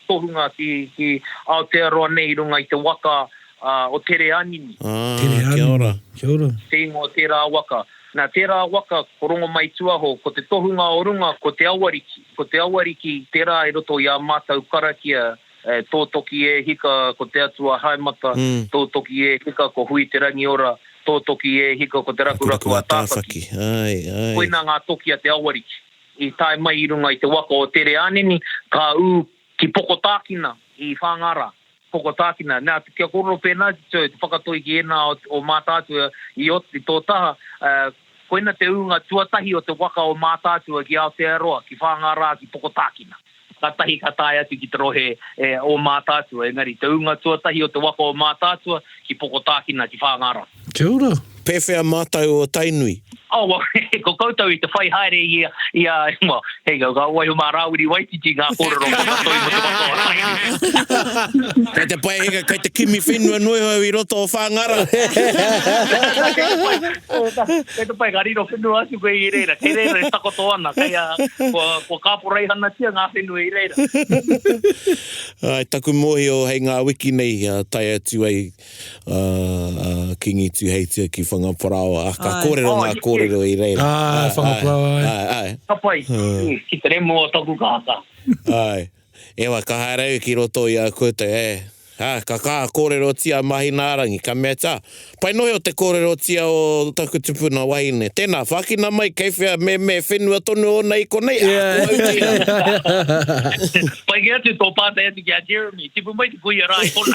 tohunga ki Aotearoa nei i runga i te waka o Tere Anini. Kia ora. Kia ora. Tēngo tērā waka. Nā tērā waka, ko rongo mai tuaho, ko te tohunga o runga, ko te awariki. Ko te awariki, tērā i roto i a mātau karakia, tōtoki e hika ko te atua haimata, tōtoki e hika ko hui te rangi ora, tōtoki e hika ko te rakuraku a tāwhaki. Koina ngā toki a te awariki. I tai mai i runga i te waka o Tere Anini, ka ki Pokotākina i Whangara. Pokotākina. Nā, kia kōrero pēnā, te whakatoi ki ena o mātātua i tō taha, koina te unga tuatahi o te waka o mātātua ki Aotearoa, ki Whangara, ki Pokotākina. Ka tahi ka tae atu ki te rohe o mātātua, engari te unga tuatahi o te waka o mātātua ki Pokotākina, ki Whangara. Kia ora. Pewhia mātau o Tainui. Ko koutou i te whai haere hei ka waiho mā rāwiri waititi ngā kōrero whakatoi mo te waka o Tainui. Kei te pai heka, kei te kimi whenua noeho i roto o Whangara. Kei te pai ka riro whenua atu koe i reira. Kei reira e takoto ana. Kei ko kāporei hana tia ngā whenua i reira. Ai, taku mohi o hei ngā wiki nei, tai atu ai kingi tu heitia ki whangaparao. Ka kōrero ngā kōrero i reira. Whangaparao, ai. Ka pai, ki te remo o taku kāka. Ai. Ewa, ka haerau ki roto i a koutou, Ka kōrero tia mahi nārangi, ka mea tā. Pai nohi o te kōrero tia o taku tupuna wahine. Tēnā, whakina mai, kei whea me whenua tonu o nei konei. Pai ki atu tō pātai atu ki a Jeremy, tipu mai te kuia rai kona.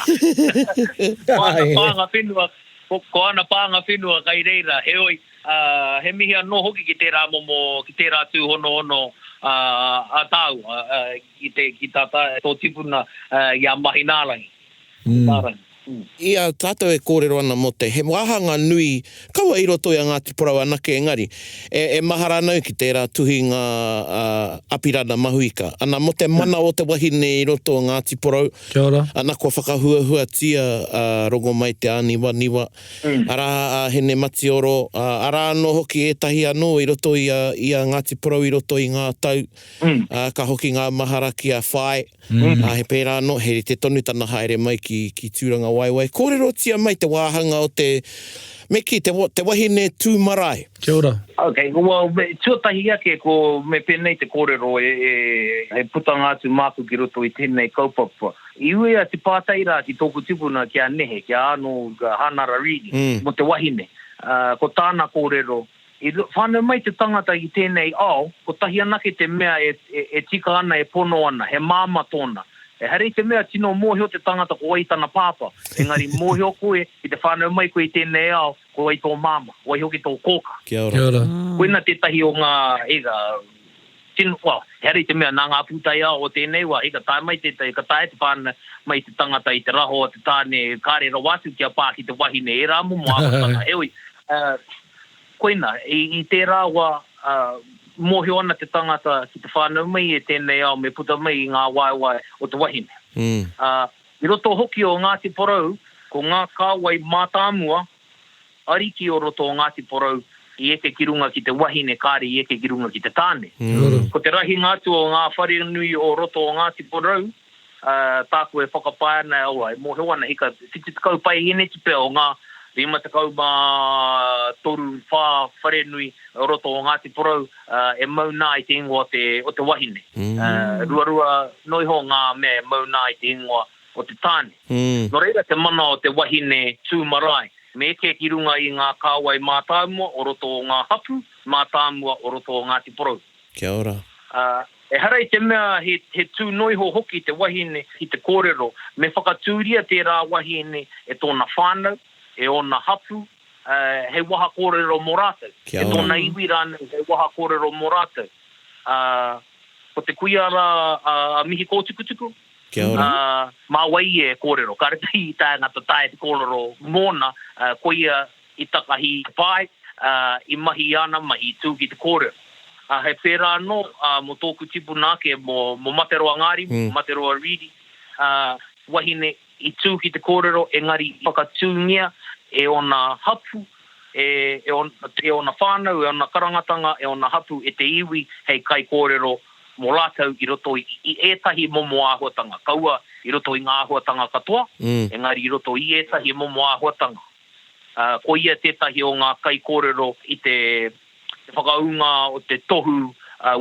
Pānga whenua, ko ana pānga whenua kai reira, he oi, he mihi anō hoki ki tērā momo, ki tērā tūhono a tāu, ki tātā tō tipuna i a mahi nārangi. Ia tātou e kōrero ana mo te he wāhanga nui, kaua i roto i a Ngāti Porou anake engari, e mahara nau ki tērā tuhi ngā apirana mahuika. Ana mo te mana o te wahine i roto o Ngāti Porou, Kia ora. ana kua whakahua tia rongo mai te āniwa. Ara hene matioro, ara anō hoki etahi anō i roto i a Ngāti Porou i roto i ngā tau, ka hoki ngā mahara ki a whae, he pērā anō, he te tonu tana haere mai ki tūranga waiwai. Kōrero tia mai te wāhanga o te meki, te wahine tūmarae. Kia ora. Okay, well, tuatahi ake ko me penei te kōrero e putanga atu māku ki roto i tēnei kaupapa. I uea te pātaira ki tōku tipuna ki a nehe, ki a anō hanara riri, mo te wahine. Ko tāna kōrero, whānau mai te tangata i tēnei au, ko tahi anake te mea e tika ana, e pono ana, he māma tōna. E harei te mea tino mōhio te tangata ko ai tana pāpa. Engari mōhio koe, i te whānau mai koe i tēnei au, ko ai tō māma, ko ai hoki tō kōka. Kia ora. Kia ora. Koina te tahi o ngā ega, harei te mea nā ngā pūtai au o tēnei wa, ega tae mai te tae, ka tae te whāna mai te tangata i te raho, te tāne kārera watu kia pā ki te wahine, e rā mumu ākatanga. Eoi, koina, i te rāwa, mōhio ana te tangata ki te whānau mai e tēnei au me puta mai i ngā waiwai o te wahine. I roto hoki o Ngāti Porou, ko ngā kāwai mātāmua, ariki o roto o Ngāti Porou, i eke ki runga ki te wahine, kāri i eke ki runga ki te tāne. Ko te rahi ngātu o ngā whare nui o roto o Ngāti Porou, tāku e whakapāna aua, e mōhio ana hika, titi kau pai hene tipe o ngā 50 toru whare nui roto o Ngāti Porou e mauna i te ingoa o te wahine. Ruarua noiho ngā mea mauna i te ingoa o te tāne. No reira te mana o te wahine tūmarae. Me eke ki runga i ngā kāwai mātāmua o roto o ngā hapu, mātāmua o roto o Ngāti Porou. Kia ora. E harei te mea he tū noiho hoki te wahine i te kōrero, me whakatūria tērā wahine e tōna whānau, e ona hapu, he waha kōrero mō rātou. E tōna iwi rānau, he waha kōrero mō rātou. Ko te kuiara mihi kōtukutuku, mā wai e kōrero. Ka reta i tae ngata tae te kōrero mōna, koia i takahi pai, i mahi ana mahi tū ki te kōrero. He pērā no, mo tōku tipuna ke mo Materoa Ngarimu, Materoa Riri, wahine i tū ki te kōrero, engari whakatūngia, e ona hapu, e ona whānau, e ona karangatanga, e ona hapu, e te iwi, hei kai kōrero mō rātou i roto i ētahi momo āhuatanga. Kaua i roto i ngā āhuatanga katoa, engari i roto i ētahi momo āhuatanga. Ko ia tētahi o ngā kai kōrero i te whakaunga o te tohu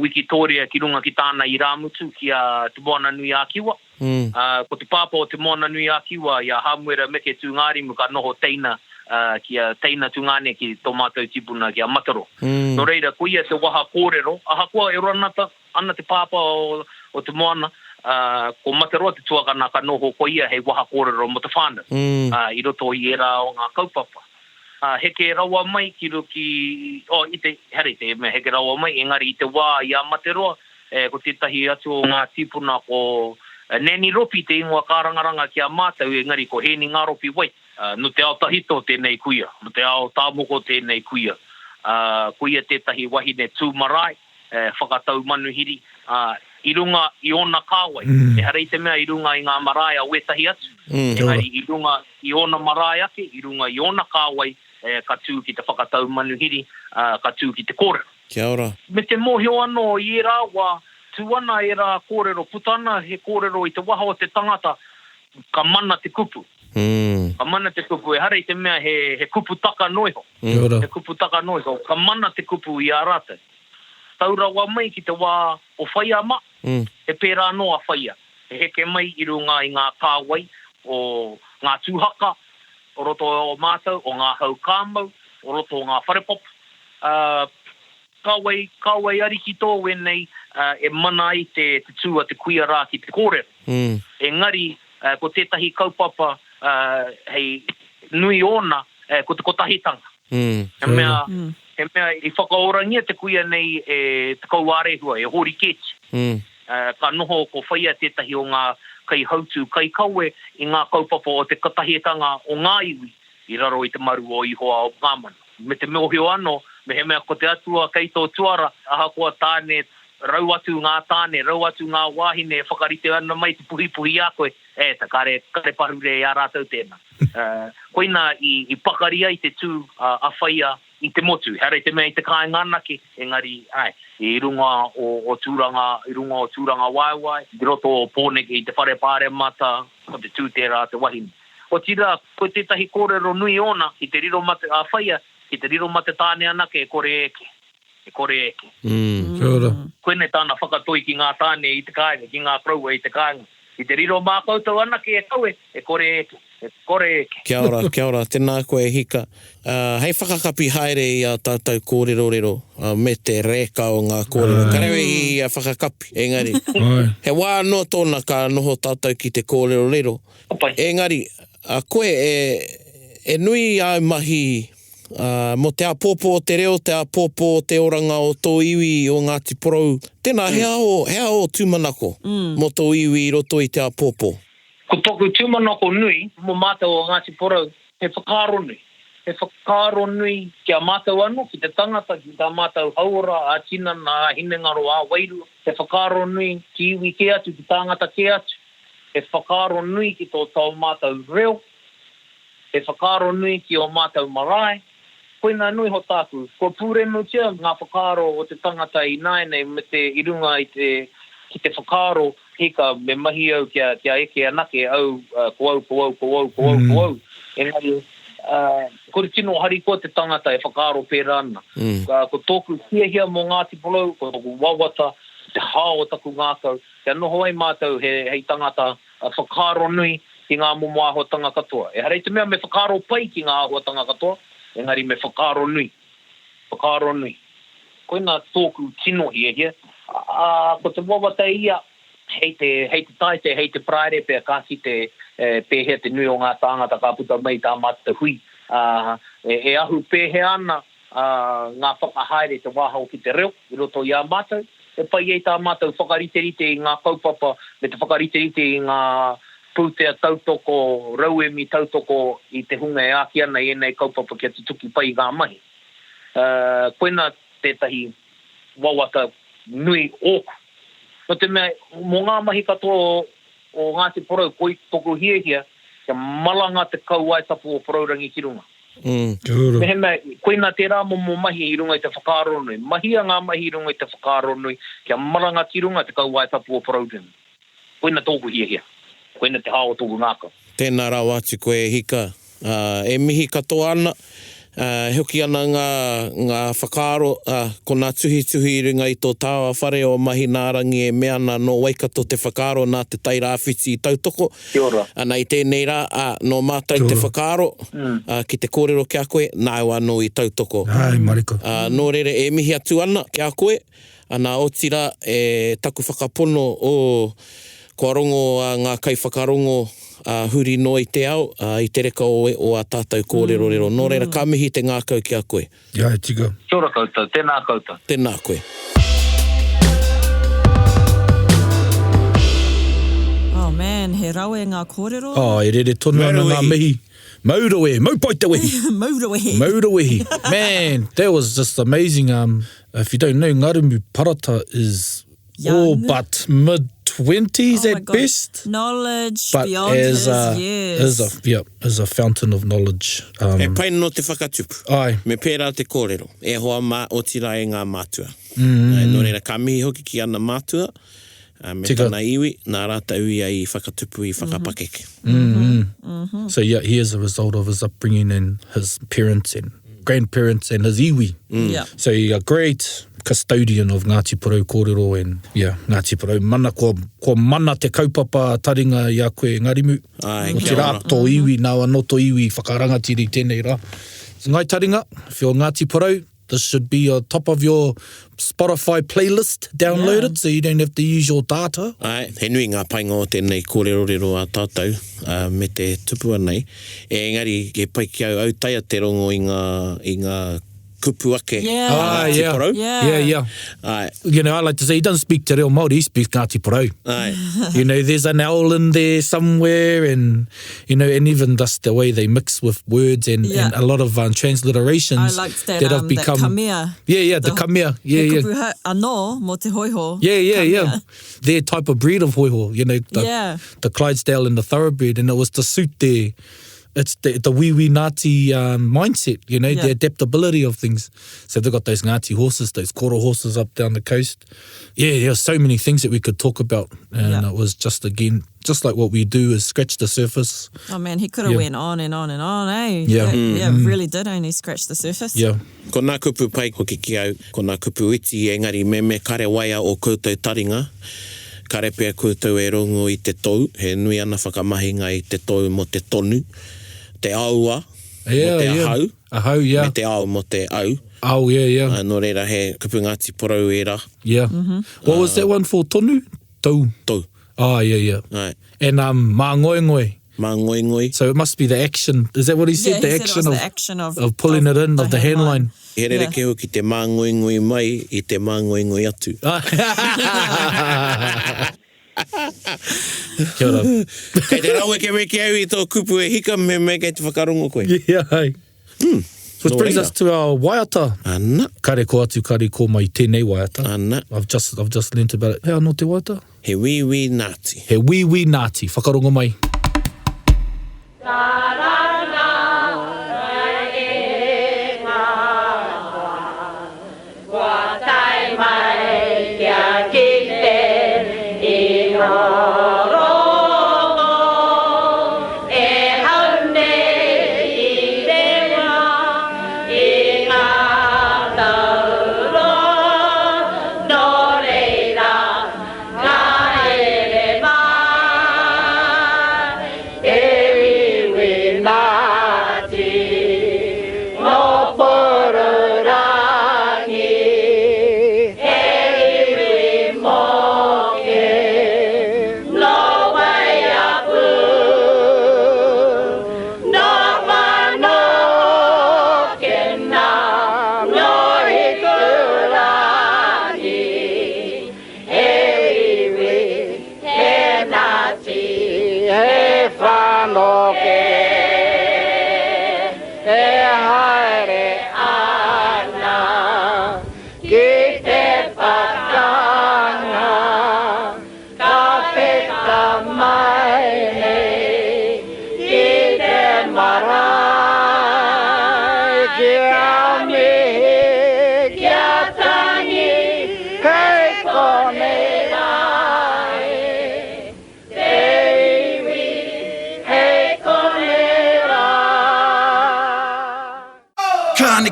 Wiki ki runga ki tāna i rāmutu ki a te moana nui a kiwa. Ko te pāpa o te moana nui a kiwa i a hamuera meke tū Ngarimu ka noho teina ki a teina tū ngāne ki tō mātou tipuna ki a Mataro. No reira, ko ia te waha kōrero, aha kua e ranata ana te pāpa o te moana, ko Mataro te tuakana ka noho ko ia hei waha kōrero mo te whānau. I roto i era o ngā kaupapa. Heke rawa mai ki heke rawa mai, engari i te wā i a Materoa, ko tētahi atu o ngā tipuna ko neni ropi te ingoa kārangaranga ki a mātau, engari ko heni ngā ropi wai. No te ao tahito tēnei kuia, no te ao tāmoko tēnei kuia. Kuia tētahi wahine tūmarae, whakatau manuhiri, i runga i ona kāwai. E harei te mea i runga i ngā marae a wetahi atu. Engari i runga i ona marae ake, i runga i ona kāwai, ka tū ki te whakatau manuhiri, ka tū ki te kōrero. Kia ora. Me te mōhio anō i rā wā, tuana e rā kōrero, putana he kōrero i te waha o te tangata, ka mana te kupu. Ka mana te kupu, e harei te mea he kupu taka noiho. He kupu taka noiho, ka mana te kupu i a rātou. Taurawa mai ki te wā o whaia ma, he pērā no a whaia. He heke mai i runga i ngā kāwai, o ngā tūhaka, o roto o mātou, o ngā hau kāmau, o roto o ngā wharepop. Kāwai ariki tō wenei e mana i te tua te kuia rā ki te kōrero. Engari, ko tētahi kaupapa hei nui ona, ko te kotahitanga. He mea i whakaorangia te kuia nei te kauārehua, e hori keti. Ka noho ko whaia tētahi o ngā kai hautu, kai kaue i ngā kaupapa o te kotahitanga o ngā iwi, i raro i te maru o ihoa o ngāmana. Me te meohio ano, me he mea ko te atua kei tō tuara, aha kua tāne, rau atu ngā tāne, rau atu ngā wāhine, whakarite ana mai te puhi a koe, ta kare parure a rātau tēnā. Koina i pakari ai te tū a whaia i te motu, herei te mea i te kāinga anake, engari, i runga o tūranga waiwai, i roto o pōneke i te whare pāre mata, ko te tūtera te wahine. O tira, ko tētahi kōrero nui ona, i te riro mate a whaia, i te riro mate tāne anake e kore eke. Kia ora. Koene tāna whakatoi ki ngā tāne i te kāinga, ki ngā praua i te kāinga. I te riro mā koutou anake e kaue, e kore eke. Kia ora, tēnā koe hika. Hei whakakapi haere i a tātou kōrero, me te reka o ngā kōrero. Karewe i a whakakapi, engari. He wā no tōna ka noho tātou ki te kōrero. Engari, koe e nui ai mahi mo te apōpō o te reo, te apōpō o te oranga o tō iwi o Ngāti Porou. Tēnā, hea o tūmanako mo tō iwi i roto i te apōpō. Ko tōku tūmanako nui, mo mātou o Ngāti Porou, he whakaaro nui. He whakaaro nui kia mātou anu, ki te tangata, ki tā mātou haura, a tina, a hinengaro, a wairu. He whakaaro nui ki iwi ke atu, ki tāngata ke atu. He whakaaro nui ki tō tau mātou reo. He whakaaro nui ki o mātou marae. Koina nui ho tāku. Ko pūrenu tia ngā whakaaro o te tangata i naenei me te irunga ki te whakaaro hika me mahi au kia eke anake au ko au. Engari, kore tino hari ko te tangata e whakaaro pērā ana. Ko tōku hiahia mō Ngāti Porou, ko tōku wawata, te hao taku ngākau, kia noho ai mātou hei tangata whakaaro nui ki ngā momo ahotanga katoa. E harei te mea me whakaaro pai ki ngā ahotanga katoa, engari me whakaaro nui. Koina tōku tino hia. Ko te wawata ia, hei te taite, hei te praere, pēr kāsi te pēhea te nui o ngā tāngata ka puta mai tā mata hui. E ahu pēhea ana ngā whakahaere te wāhau ki te reo, i roto i a mātou. E pai ei tā mātou whakariterite i ngā kaupapa, me te whakariterite i ngā pūtea tautoko, rauemi tautoko i te hunga e aki ana i enei kaupapa kia te tuki pai ngā mahi. Koina tētahi wawata nui oku. No te mea, mō ngā mahi katoa o Ngāti Porou, koi toko hiehia, kia malanga te kauai tapu o Porourangi ki runga. Me he mea, koina te rā momo mahi i runga i te whakaaro nui. Mahia ngā mahi i runga i te whakaaro nui, kia malanga ki runga te kauai tapu o Porourangi. Koina tōku hiehia. Koina te hao tōku ngāka. Tēnā rā wāti koe hika. E mihi katoa ana, hoki ana ngā whakaaro, ko ngā tuhi ringa i tō tāua whare o mahi nārangi e mea ana no waikato te whakaaro nā te tai rāwhiti i tautoko. Kia ora. Ana i tēnei rā, no mātai te whakaaro, ki te kōrero kia koe, nā anō i tautoko. Ai, mariko. Nō rere e mihi atu ana kia koe, ana o tira e taku whakapono o kua rongo ngā kai whakarongo huri no i te ao, i te reka o a tātou kōrero. Nō reira, ka mihi te ngākau kia koe. Ia, tika. Kia ora koutou, tēnā koutou. Tēnā koe. Oh man, he rawe ngā kōrero. E rere tonu ana ngā mihi. Maurawehi, maupaitawehi. Maurawehi. Man, that was just amazing. If you don't know, Ngarimu Parata is all but mid-20s at best. Knowledge but beyond his years. As a fountain of knowledge. E pai no te whakatupu. Ai. Me pērā te kōrero. E hoa o tira e ngā mātua. Nō reira, ka mihi hoki ki ana mātua. Me tana iwi, nā rāta ui ai whakatupu I whakapakeke. So yeah, he is a result of his upbringing and his parents and grandparents and his iwi. Yeah. So you got great custodian of Ngāti Porou kōrero and Ngāti Porou. Mana ko mana te kaupapa taringa i a koe Ngarimu. Ai, O kia te rā ora. tō iwi, nā wanoto iwi, whakarangatiri tēnei rā. So, ngai taringa, if you're Ngāti Porou, this should be on top of your Spotify playlist. Download it so you don't have to use your data. Ai, he nui ngā painga o tēnei kōrero a tātou me te tupua nei. Engari, ke pai ki au taia te rongo i ngā kupu ake Yeah. Ngāti Porou. Yeah. Ai, You know, I like to say he doesn't speak te reo Māori, he speaks Ngāti Porou. ai. You know, there's an L in there somewhere, and you know, and even just the way they mix with words and a lot of transliterations I liked that, have become. that kamea. The kamea. He kupu anō mo te hoiho. Yeah. Their type of breed of hoiho, you know, the Clydesdale and the thoroughbred, and it was to suit it's the wee Ngāti mindset, you know, the adaptability of things. So they've got those Ngāti horses, those kōrero horses up down the coast. Yeah, there's so many things that we could talk about. And it was just like what we do is scratch the surface. Oh man, he could have went on and on and on, eh? Yeah. Really did only scratch the surface. Yeah. Ko nā kupu pai hoki ki au, ko nā kupu iti engari me kare waia o koutou taringa. Kare pia koutou e rongo i te tau, he nui ana whakamahinga i te tau mo te tonu. Te aua, mo te ahau. Ahau, Me te au mo te au. Au, yeah. Nō reira he kupu Ngāti Porou e rā. Yeah. What was that one for? Tonu? Tau. Tau. Oh, yeah. Ai. And mā ngoe. Mā ngoi. So it must be the action. Is that what he said? Yeah, The he action said it was of the action of pulling it in, of the hand line. He rere ke hoki te mā ngoi mai i te mā ngoi atu. Kia ora. Kei te rau ke reke au i tō kupu e hika me kei te whakarongo koe. Yeah. Which Nō brings reira. us to our waiata. Ana. Kare ko atu, kare ko mai tēnei waiata. Ana. I've just learnt about it. Hea no te waiata? He wii Ngāti. He wii Ngāti. Whakarongo mai.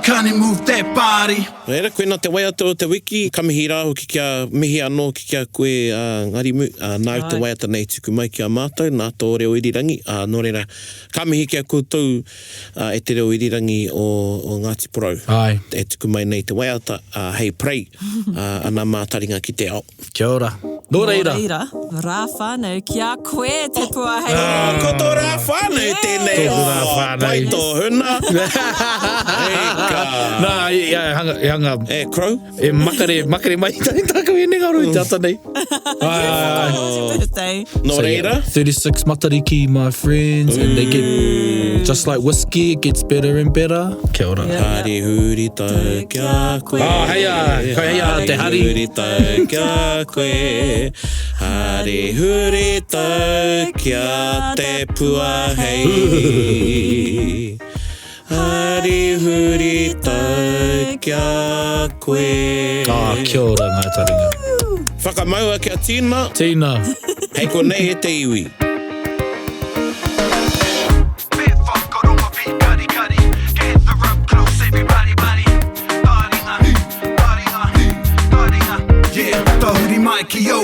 Kani move that body. Reira, koe nā te waiata o te wiki, kamihi rā hoki kia mihi anō ki kia koe Ngarimu, nāu te waiata nei tuku mai kia mātou, nā tō reo irirangi, nō reira, kamihi kia koutou e te reo irirangi o Ngāti Porou. Ai. E tuku mai nei te waiata, hei prei, ana mā taringa ki te ao. Kia ora. Nō reira. Rā whānau ki a koe te pua hei. Ko tō rā whānau tēnei. Ko rā whānau. Pai tō huna. Nā, hanga. E crow. E makare mai tākau e nengaru i te ata nei. Birthday. Nō reira. 36 matariki, my friends, and they get, just like whiskey, it gets better and better. Kia ora. Hari huri tau kia koe. Heia, te hari. Huri tau kia koe. Hari huri tau kia te pua hei. Hari huri tau kia koe. Kia ora, ngā taringa. Whakamaua kia tīna. Tīna. Hei ko nei e te iwi.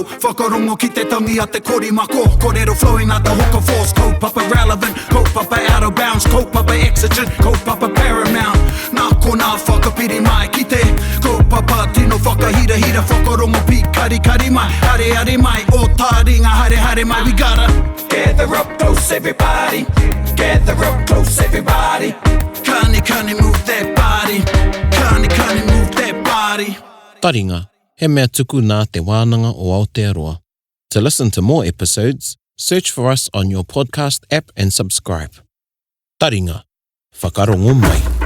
Go, whakarongo ki te tangi a te korimako. Kōrero flowing out the hook force. Kaupapa relevant, kaupapa out of bounds. Kaupapa exigent, kaupapa paramount. Nā kona whakapiri mai ki te kaupapa tino whakahira hira. Whakarongo pi kari kari mai. Hare hare mai, o Taringa hare hare mai. We gotta gather up close everybody. Gather up close everybody. Kani move that body. Kani move that body. Taringa, he mea tuku nā te wānanga o Aotearoa. To listen to more episodes, search for us on your podcast app and subscribe. Taringa, whakarongo mai.